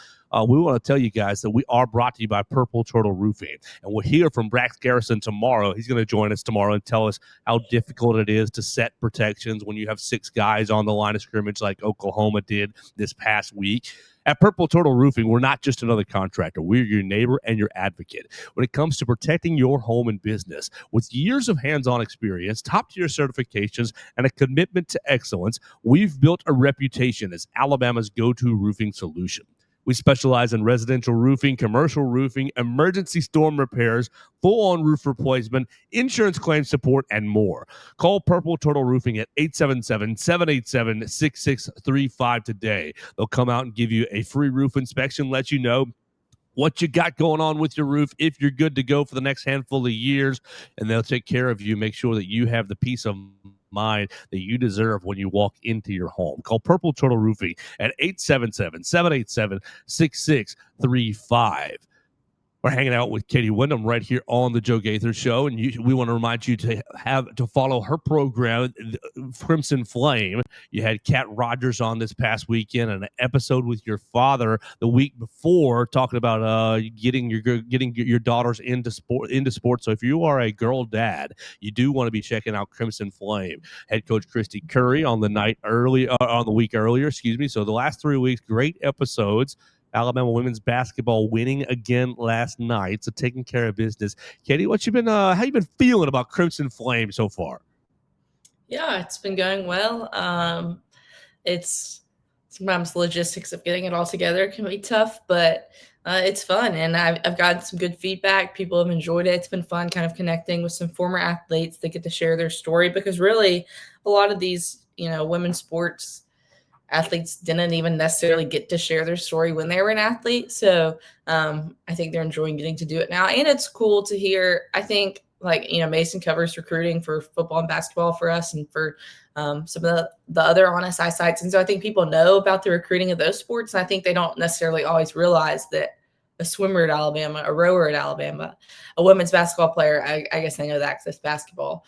We want to tell you guys that we are brought to you by Purple Turtle Roofing. And we'll hear from Brax Garrison tomorrow. He's going to join us tomorrow and tell us how difficult it is to set protections when you have 6 guys on the line of scrimmage like Oklahoma did this past week. At Purple Turtle Roofing, we're not just another contractor. We're your neighbor and your advocate when it comes to protecting your home and business. With years of hands-on experience, top-tier certifications, and a commitment to excellence, we've built a reputation as Alabama's go-to roofing solution. We specialize in residential roofing, commercial roofing, emergency storm repairs, full-on roof replacement, insurance claim support, and more. Call Purple Turtle Roofing at 877-787-6635 today. They'll come out and give you a free roof inspection, let you know what you got going on with your roof, if you're good to go for the next handful of years, and they'll take care of you, make sure that you have the peace of mind that you deserve when you walk into your home. Call Purple Turtle Roofing at 877-787-6635. We're hanging out with Katie Windham right here on the Joe Gaither Show, and we want to remind you to follow her program, Crimson Flame. You had Kat Rogers on this past weekend, and an episode with your father the week before, talking about getting your daughters into sports. So if you are a girl dad, you do want to be checking out Crimson Flame. Head coach Christy Curry on the week earlier. So the last 3 weeks, great episodes. Alabama women's basketball winning again last night, so taking care of business. Katie, how you been feeling about Crimson Flame so far? Yeah, it's been going well. It's sometimes the logistics of getting it all together can be tough, but it's fun, and I've gotten some good feedback. People have enjoyed it. It's been fun kind of connecting with some former athletes that get to share their story, because really a lot of these, women's sports athletes didn't even necessarily get to share their story when they were an athlete. So I think they're enjoying getting to do it now. And it's cool to hear, I think, Mason covers recruiting for football and basketball for us and for some of the other on SI sites. And so I think people know about the recruiting of those sports. And I think they don't necessarily always realize that a swimmer at Alabama, a rower at Alabama, a women's basketball player, I guess they know that because it's basketball,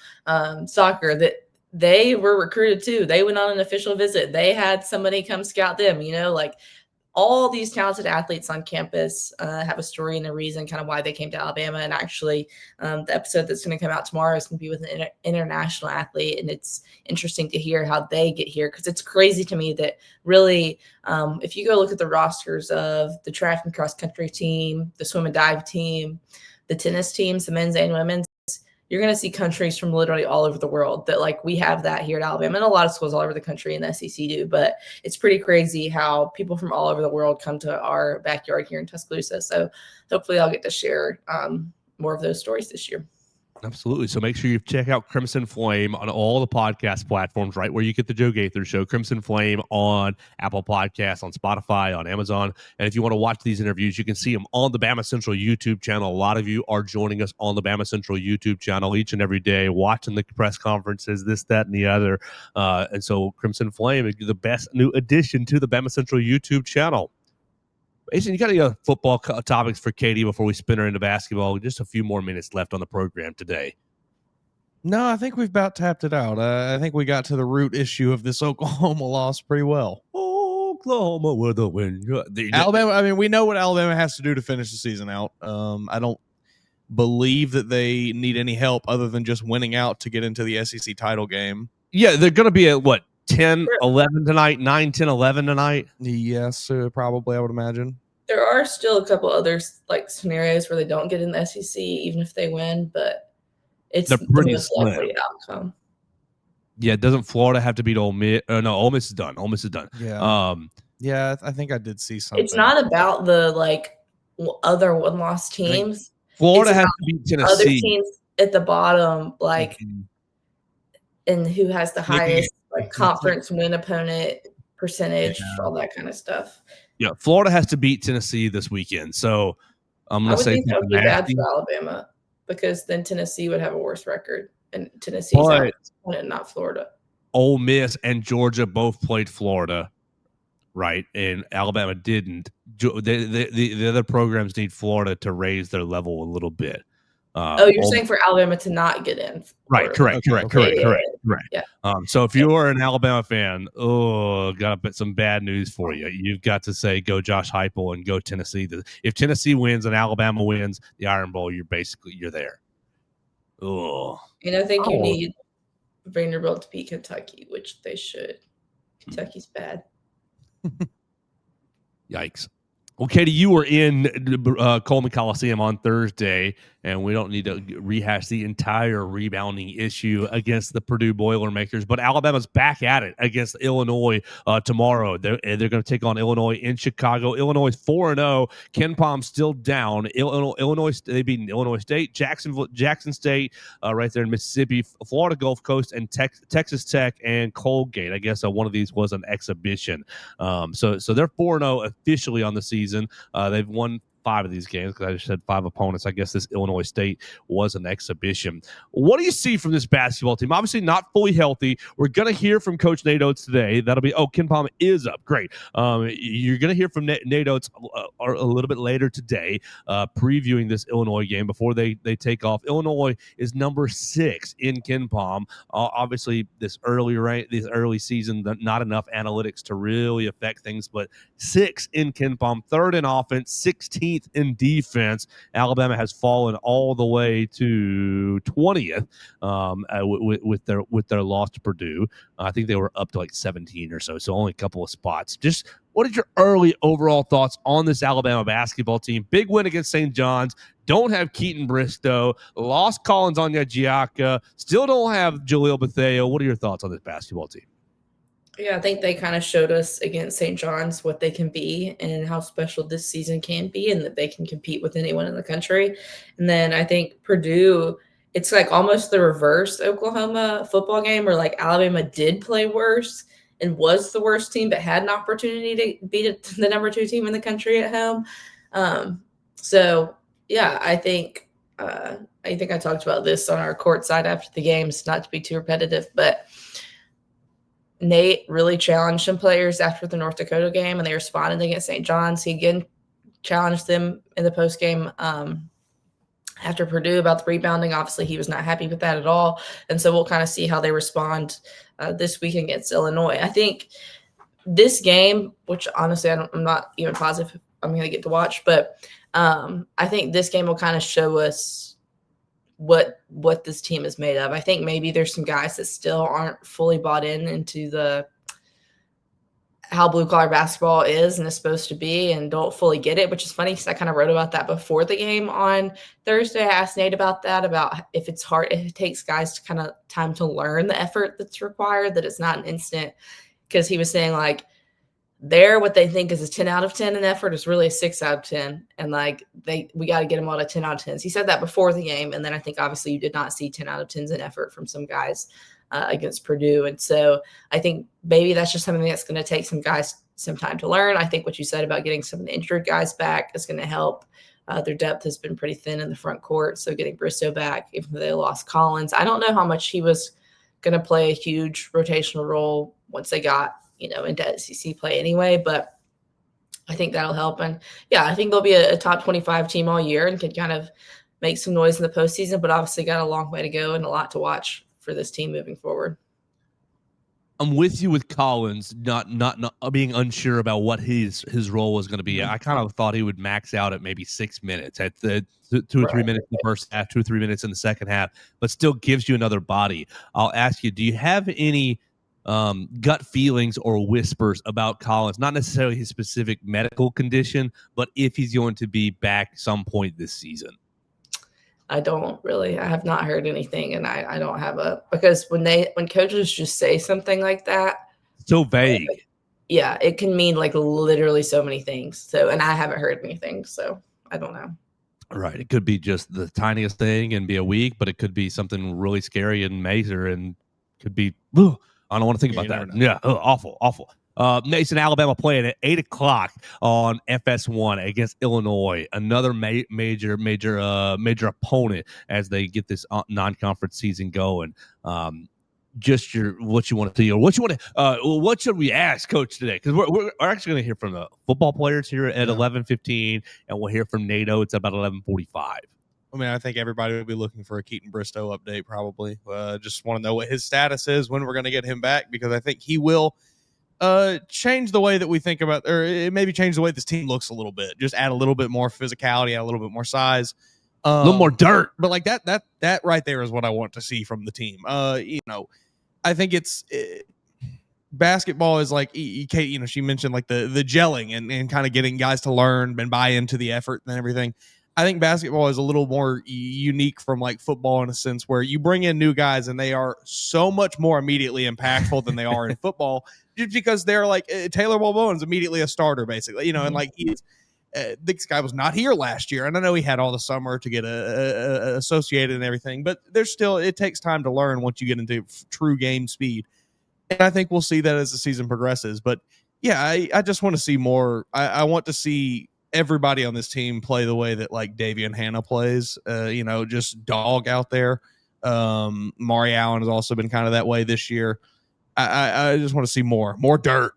soccer, that they were recruited too. They went on an official visit. They had somebody come scout them, all these talented athletes on campus have a story and a reason kind of why they came to Alabama. And actually the episode that's going to come out tomorrow is going to be with an international athlete. And it's interesting to hear how they get here, because it's crazy to me that really, if you go look at the rosters of the track and cross country team, the swim and dive team, the tennis teams, the men's and women's, you're going to see countries from literally all over the world that we have that here at Alabama, and a lot of schools all over the country in the SEC do. But it's pretty crazy how people from all over the world come to our backyard here in Tuscaloosa. So hopefully I'll get to share more of those stories this year. Absolutely. So make sure you check out Crimson Flame on all the podcast platforms, right where you get the Joe Gaither Show. Crimson Flame on Apple Podcasts, on Spotify, on Amazon. And if you want to watch these interviews, you can see them on the Bama Central YouTube channel. A lot of you are joining us on the Bama Central YouTube channel each and every day, watching the press conferences, this, that, and the other. And so Crimson Flame is the best new addition to the Bama Central YouTube channel. Mason, you got any football topics for Katie before we spin her into basketball? Just a few more minutes left on the program today. No, I think we've about tapped it out. I think we got to the root issue of this Oklahoma loss pretty well. Oklahoma with a win. Alabama, I mean, we know what Alabama has to do to finish the season out. I don't believe that they need any help other than just winning out to get into the SEC title game. Yeah, they're going to be at, 10, 11 tonight, 9, 10, 11 tonight? Yes, probably, I would imagine. There are still a couple other scenarios where they don't get in the SEC, even if they win, but it's They're the pretty most slim. likely outcome. Yeah, doesn't Florida have to beat Ole Miss? No, Ole Miss is done. Ole Miss is done. Yeah. Yeah, I think I did see something. It's not about the other one-loss teams. Florida has to beat Tennessee. Other teams at the bottom, and who has the highest conference win opponent percentage, all that kind of stuff. Yeah, Florida has to beat Tennessee this weekend. So I'm going to say that would be bad for Alabama because then Tennessee would have a worse record, and Tennessee's opponent, not Florida. Ole Miss and Georgia both played Florida, right? And Alabama didn't. The other programs need Florida to raise their level a little bit. You're saying for Alabama to not get in. Right, correct. Yeah. So if you are an Alabama fan, got some bad news for you. You've got to say go Josh Heupel and go Tennessee. If Tennessee wins and Alabama wins the Iron Bowl, you're there. Oh. And I think you need Vanderbilt to beat Kentucky, which they should. Kentucky's bad. Yikes. Well, Katie, you were in Coleman Coliseum on Thursday, and we don't need to rehash the entire rebounding issue against the Purdue Boilermakers, but Alabama's back at it against Illinois tomorrow. They're going to take on Illinois in Chicago. Illinois is 4-0. Ken Palm's still down. Illinois, they beat Illinois State, Jackson State, right there in Mississippi, Florida Gulf Coast, and Texas Tech and Colgate. I guess one of these was an exhibition. So they're 4-0 officially on the season. They've won 5 of these games because I just said 5 opponents. I guess this Illinois State was an exhibition. What do you see from this basketball team? Obviously not fully healthy. We're going to hear from Coach Nate Oates today. That'll be, Ken Palm is up. Great. You're going to hear from Nate Oates a little bit later today, previewing this Illinois game before they take off. Illinois is number 6 in Ken Palm. Obviously, this early season, not enough analytics to really affect things, but 6 in Ken Palm, 3rd in offense, 16th in defense. Alabama has fallen all the way to 20th with their loss to Purdue. I think they were up to 17 or so only a couple of spots. Just what are your early overall thoughts on this Alabama basketball team? Big win against St. John's. Don't have Keaton Bristow. Lost Collins Onyeka. Still don't have Jaleel Bethea. What are your thoughts on this basketball team? Yeah, I think they kind of showed us against St. John's what they can be and how special this season can be and that they can compete with anyone in the country. And then I think Purdue, it's almost the reverse Oklahoma football game where Alabama did play worse and was the worst team but had an opportunity to beat the number 2 team in the country at home. I think I talked about this on our court side after the games, not to be too repetitive, but Nate really challenged some players after the North Dakota game, and they responded against St. John's. He again challenged them in the postgame after Purdue about the rebounding. Obviously, he was not happy with that at all, and so we'll kind of see how they respond this week against Illinois. I think this game, which honestly I'm not even positive I'm going to get to watch, but I think this game will kind of show us what this team is made of. I think maybe there's some guys that still aren't fully bought into how blue collar basketball is and is supposed to be and don't fully get it, which is funny because I kind of wrote about that before the game on Thursday. I asked Nate about that, about if it's hard, if it takes guys to kind of time to learn the effort that's required, that it's not an instant, because he was saying there, what they think is a 10 out of 10 in effort is really a 6 out of 10. And like we got to get them all to 10 out of 10s. He said that before the game. And then I think obviously you did not see 10 out of 10s in effort from some guys against Purdue. And so I think maybe that's just something that's going to take some guys some time to learn. I think what you said about getting some of the injured guys back is going to help. Their depth has been pretty thin in the front court. So getting Bristow back, even though they lost Collins, I don't know how much he was going to play a huge rotational role once they got, into SEC play anyway, but I think that'll help. And yeah, I think they'll be a top 25 team all year and can kind of make some noise in the postseason, but obviously got a long way to go and a lot to watch for this team moving forward. I'm with you with Collins, not being unsure about what his role was going to be. I kind of thought he would max out at maybe 6 minutes, at the 2 or 3 minutes in the first half, 2 or 3 minutes in the second half, but still gives you another body. I'll ask you, do you have any gut feelings or whispers about Collins? Not necessarily his specific medical condition, but if he's going to be back some point this season. I don't really. I have not heard anything, and I don't have because when coaches just say something like that, so vague. Yeah, it can mean like literally so many things. So, and I haven't heard anything, so I don't know. Right. It could be just the tiniest thing and be a week, but it could be something really scary and major, and could be. Ugh, I don't want to think about that. Yeah, awful. Mason, Alabama playing at 8:00 on FS1 against Illinois, another major opponent as they get this non-conference season going. Just what you want to see, or what you want to. What should we ask Coach today? Because we're actually going to hear from the football players here at 11:15, and we'll hear from NATO. It's about 11:45. I mean, I think everybody will be looking for a Keaton Bristow update, probably. Just want to know what his status is, when we're going to get him back, because I think he will change the way that we think about, or it maybe change the way this team looks a little bit. Just add a little bit more physicality, add a little bit more size, a little more dirt. But like that right there is what I want to see from the team. I think it's basketball is like Kate. She mentioned like the gelling and kind of getting guys to learn and buy into the effort and everything. I think basketball is a little more unique from like football in a sense where you bring in new guys and they are so much more immediately impactful than they are in football, just because they're like Taylor Walbowen's immediately a starter basically, and like this guy was not here last year, and I know he had all the summer to get associated and everything, but there's still, it takes time to learn once you get into true game speed, and I think we'll see that as the season progresses. But yeah, I just want to see more. I want to see everybody on this team play the way that like Davian Hannah plays, just dog out there. Mari Allen has also been kind of that way this year. I just want to see more dirt.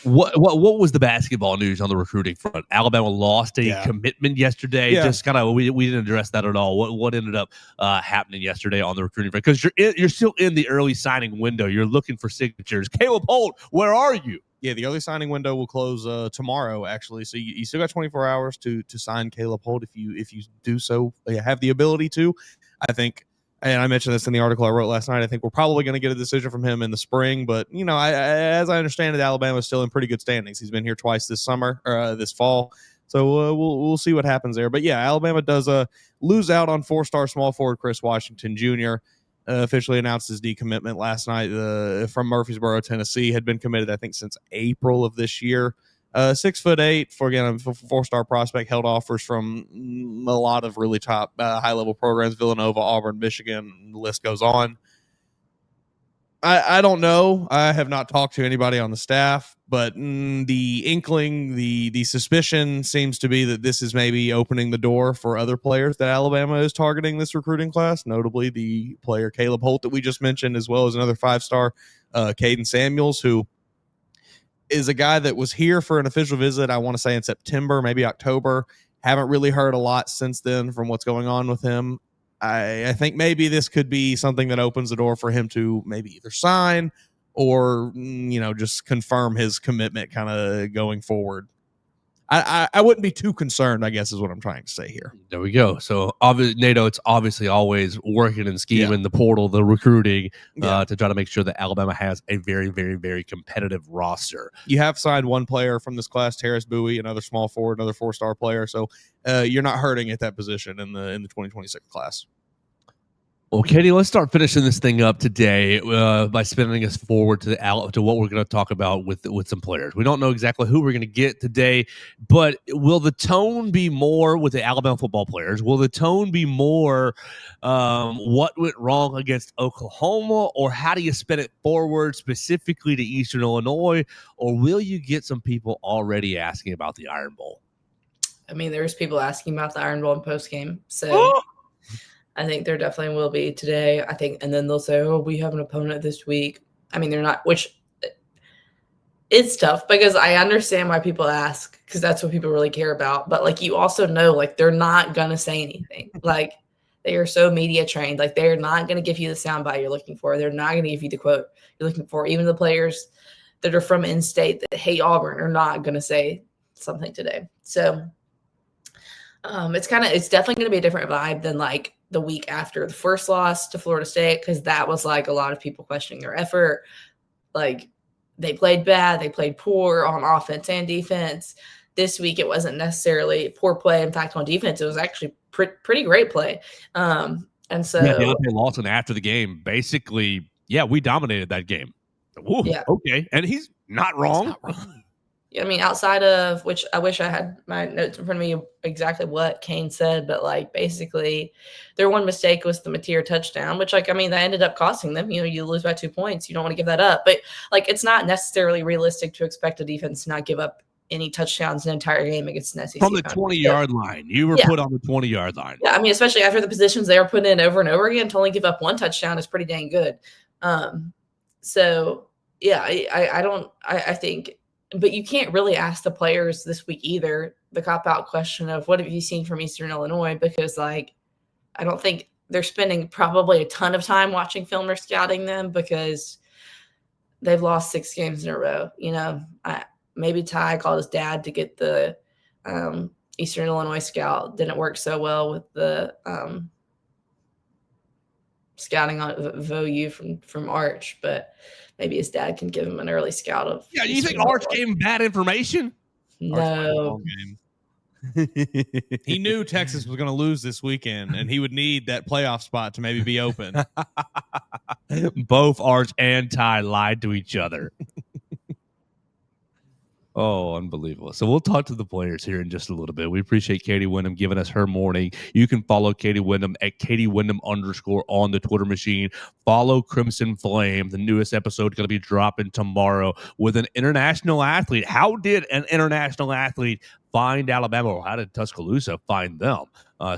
What was the basketball news on the recruiting front? Alabama lost a commitment yesterday. Yeah. Just kind of we didn't address that at all. What ended up happening yesterday on the recruiting front? Because you're still in the early signing window. You're looking for signatures. Caleb Holt, where are you? Yeah, the early signing window will close tomorrow, actually. So you still got 24 hours to sign Caleb Holt if you do so. Have the ability to. I think, and I mentioned this in the article I wrote last night, I think we're probably going to get a decision from him in the spring. But, as I understand it, Alabama is still in pretty good standings. He's been here twice this summer, or this fall. So we'll see what happens there. But, yeah, Alabama does lose out on four-star small forward Chris Washington Jr., officially announced his decommitment last night from Murfreesboro, Tennessee. Had been committed, I think, since April of this year. 6'8" for again a four-star prospect. Held offers from a lot of really top high-level programs: Villanova, Auburn, Michigan. The list goes on. I don't know. I have not talked to anybody on the staff, but the inkling, the suspicion seems to be that this is maybe opening the door for other players that Alabama is targeting this recruiting class, notably the player Caleb Holt that we just mentioned, as well as another 5-star, Caden Samuels, who is a guy that was here for an official visit, I want to say in September, maybe October. Haven't really heard a lot since then from what's going on with him. I think maybe this could be something that opens the door for him to maybe either sign or, just confirm his commitment kind of going forward. I wouldn't be too concerned, I guess, is what I'm trying to say here. There we go. So NATO, it's obviously always working and scheming the portal, the recruiting, to try to make sure that Alabama has a very, very, very competitive roster. You have signed one player from this class, Terrace Bowie, another small forward, another 4-star player. So you're not hurting at that position in the 2026 class. Well, Katie, let's start finishing this thing up today by spinning us forward to to what we're going to talk about with some players. We don't know exactly who we're going to get today, but will the tone be more with the Alabama football players? Will the tone be more what went wrong against Oklahoma, or how do you spin it forward specifically to Eastern Illinois, or will you get some people already asking about the Iron Bowl? I mean, there's people asking about the Iron Bowl in post game, so I think there definitely will be today. I think, and then they'll say, "Oh, we have an opponent this week." I mean, they're not, which it's tough because I understand why people ask because that's what people really care about. But like, you also know, like, they're not gonna say anything. Like, they are so media trained. Like, they're not gonna give you the soundbite you're looking for. They're not gonna give you the quote you're looking for. Even the players that are from in-state that hate Auburn are not gonna say something today. So it's definitely going to be a different vibe than like the week after the first loss to Florida State, because that was like a lot of people questioning their effort. Like, they played bad, they played poor on offense and defense. This week it wasn't necessarily poor play. In fact, on defense it was actually pretty great play. And so Deontay Lawson after the game basically, we dominated that game. Ooh, yeah, okay, and he's not wrong. I mean, outside of which, I wish I had my notes in front of me exactly what Kane said, but like basically their one mistake was the Mateer touchdown, which like, I mean, that ended up costing them. You know, you lose by 2 points. You don't want to give that up. But like, it's not necessarily realistic to expect a defense to not give up any touchdowns in an entire game against an SEC From the opponent. 20-yard line. You were put on the 20-yard line. Yeah, I mean, especially after the positions they were putting in over and over again, to only give up one touchdown is pretty dang good. So yeah, I think, but you can't really ask the players this week either the cop-out question of what have you seen from Eastern Illinois, because like, I don't think they're spending probably a ton of time watching film or scouting them because they've lost 6 games in a row. You know, maybe Ty called his dad to get the Eastern Illinois scout. Didn't work so well with the scouting on VOU from Arch, but maybe his dad can give him an early scout of. Yeah, you think Arch gave him bad information? No. He knew Texas was going to lose this weekend, and he would need that playoff spot to maybe be open. Both Arch and Ty lied to each other. Oh, unbelievable. So we'll talk to the players here in just a little bit. We appreciate Katie Windham giving us her morning. You can follow Katie Windham at Katie Windham _ on the Twitter machine. Follow Crimson Flame. The newest episode going to be dropping tomorrow with an international athlete. How did an international athlete find Alabama, or how did Tuscaloosa find them?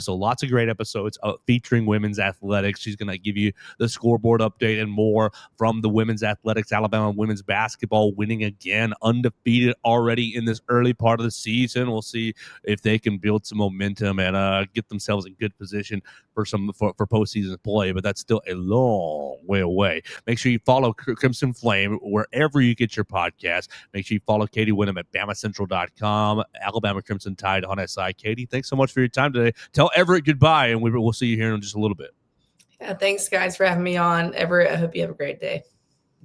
So lots of great episodes featuring women's athletics. She's going to give you the scoreboard update and more from the women's athletics. Alabama women's basketball winning again, undefeated already in this early part of the season. We'll see if they can build some momentum and get themselves in good position for postseason play, but that's still a long way away. Make sure you follow Crimson Flame wherever you get your podcast. Make sure you follow Katie Windham at BamaCentral.com, Alabama Crimson Tide on SI. Katie, thanks so much for your time today. Tell Everett goodbye, and we'll see you here in just a little bit. Yeah, thanks, guys, for having me on. Everett, I hope you have a great day.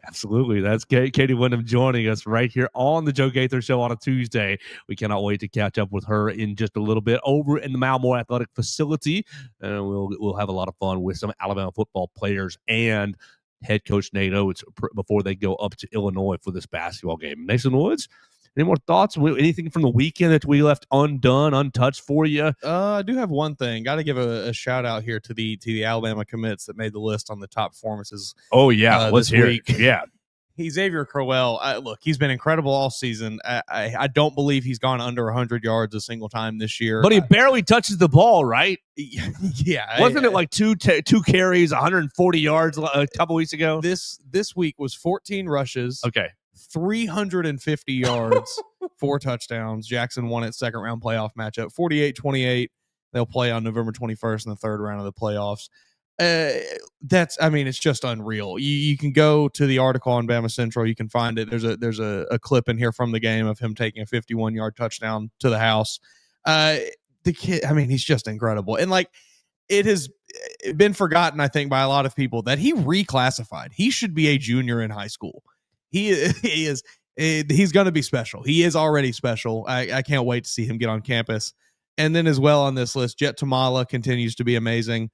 Absolutely. That's Katie Windham joining us right here on the Joe Gaither Show on a Tuesday. We cannot wait to catch up with her in just a little bit over in the Malmore Athletic Facility, and we'll have a lot of fun with some Alabama football players and head coach Nate Oates before they go up to Illinois for this basketball game. Mason Woods, any more thoughts? Anything from the weekend that we left untouched for you? I do have one thing. Got to give a shout out here to the Alabama commits that made the list on the top performances. Oh yeah, let's hear it. Yeah. Xavier Crowell, look, he's been incredible all season. I don't believe he's gone under 100 yards a single time this year. But he barely touches the ball, right? Yeah. Wasn't it like two carries, 140 yards a couple weeks ago? This week was 14 rushes. Okay. 350 yards, 4 touchdowns. Jackson won its second round playoff matchup, 48-28. They'll play on November 21st in the third round of the playoffs. It's just unreal. You can go to the article on Bama Central. You can find it. There's a clip in here from the game of him taking a 51-yard touchdown to the house. The kid, he's just incredible. And like, it has been forgotten, I think, by a lot of people that he reclassified. He should be a junior in high school. He's going to be special. He is already special. I can't wait to see him get on campus. And then as well on this list, Jet Tamala continues to be amazing.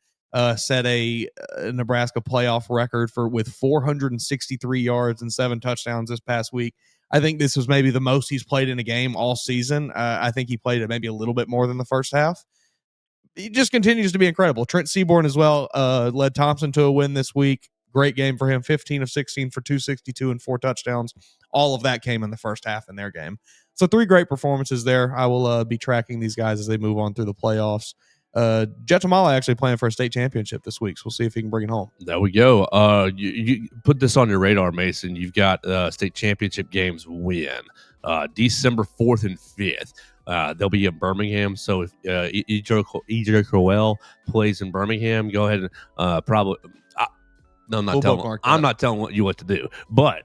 set a Nebraska playoff record with 463 yards and 7 touchdowns this past week. I think this was maybe the most he's played in a game all season. I think he played it maybe a little bit more than the first half. He just continues to be incredible. Trent Seaborn as well led Thompson to a win this week. Great game for him. 15 of 16 for 262 and 4 touchdowns. All of that came in the first half in their game. So 3 great performances there. I will be tracking these guys as they move on through the playoffs. Jet Tamala actually playing for a state championship this week, so we'll see if he can bring it home. There we go. You put this on your radar, Mason. You've got state championship games win December 4th and 5th. They'll be in Birmingham. So if EJ Crowell plays in Birmingham, go ahead and probably. No, I'm not telling you what to do, but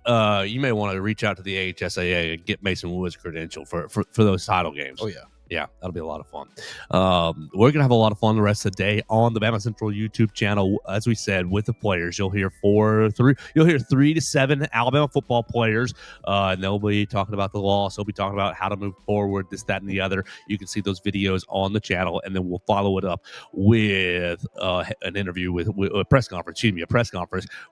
you may want to reach out to the AHSAA and get Mason Woods credential for those title games. Oh, yeah. Yeah, that'll be a lot of fun. We're going to have a lot of fun the rest of the day on the Bama Central YouTube channel. As we said, with the players, you'll hear 3 to 7 Alabama football players, and they'll be talking about the loss. They'll be talking about how to move forward, this, that, and the other. You can see those videos on the channel, and then we'll follow it up with an interview with a press conference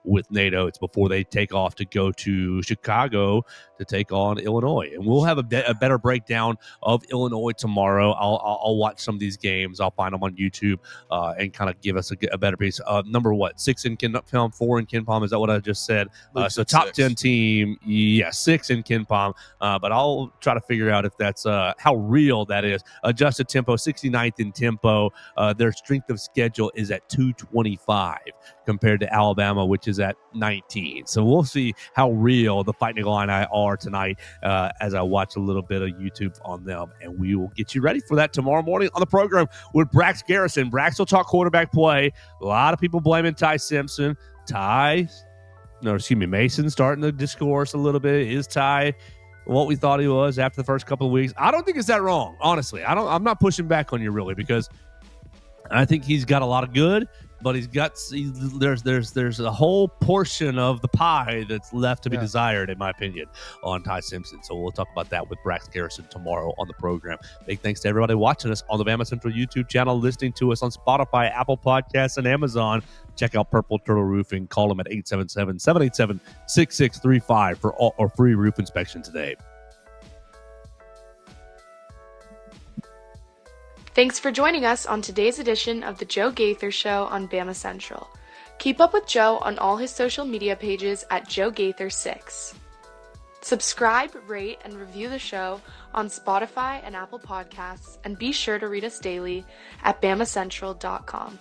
with Nate Oates before they take off to go to Chicago to take on Illinois. And we'll have a better breakdown of Illinois tomorrow. I'll watch some of these games. I'll find them on YouTube and kind of give us a better piece. Number 6 in KenPom, 4 in KenPom. Is that what I just said? So top 6. 10 team, 6 in KenPom. But I'll try to figure out if that's how real that is. Adjusted tempo, 69th in tempo. Their strength of schedule is at 225 compared to Alabama, which is at 19. So we'll see how real the Fighting Illini are tonight as I watch a little bit of YouTube on them, and we will get you ready for that tomorrow morning on the program with Brax Garrison. Brax will talk quarterback play. A lot of people blaming Ty Simpson. Mason starting the discourse a little bit. Is Ty what we thought he was after the first couple of weeks? I don't think it's that wrong, honestly. I'm not pushing back on you really, because I think he's got a lot of good, but there's a whole portion of the pie that's left to be desired, in my opinion, on Ty Simpson. So we'll talk about that with Brax Garrison tomorrow on the program. Big thanks to everybody watching us on the Bama Central YouTube channel, listening to us on Spotify, Apple Podcasts, and Amazon. Check out Purple Turtle Roofing. Call them at 877-787-6635 for a free roof inspection today. Thanks for joining us on today's edition of the Joe Gaither Show on Bama Central. Keep up with Joe on all his social media pages at Joe Gaither6. Subscribe, rate, and review the show on Spotify and Apple Podcasts, and be sure to read us daily at BamaCentral.com.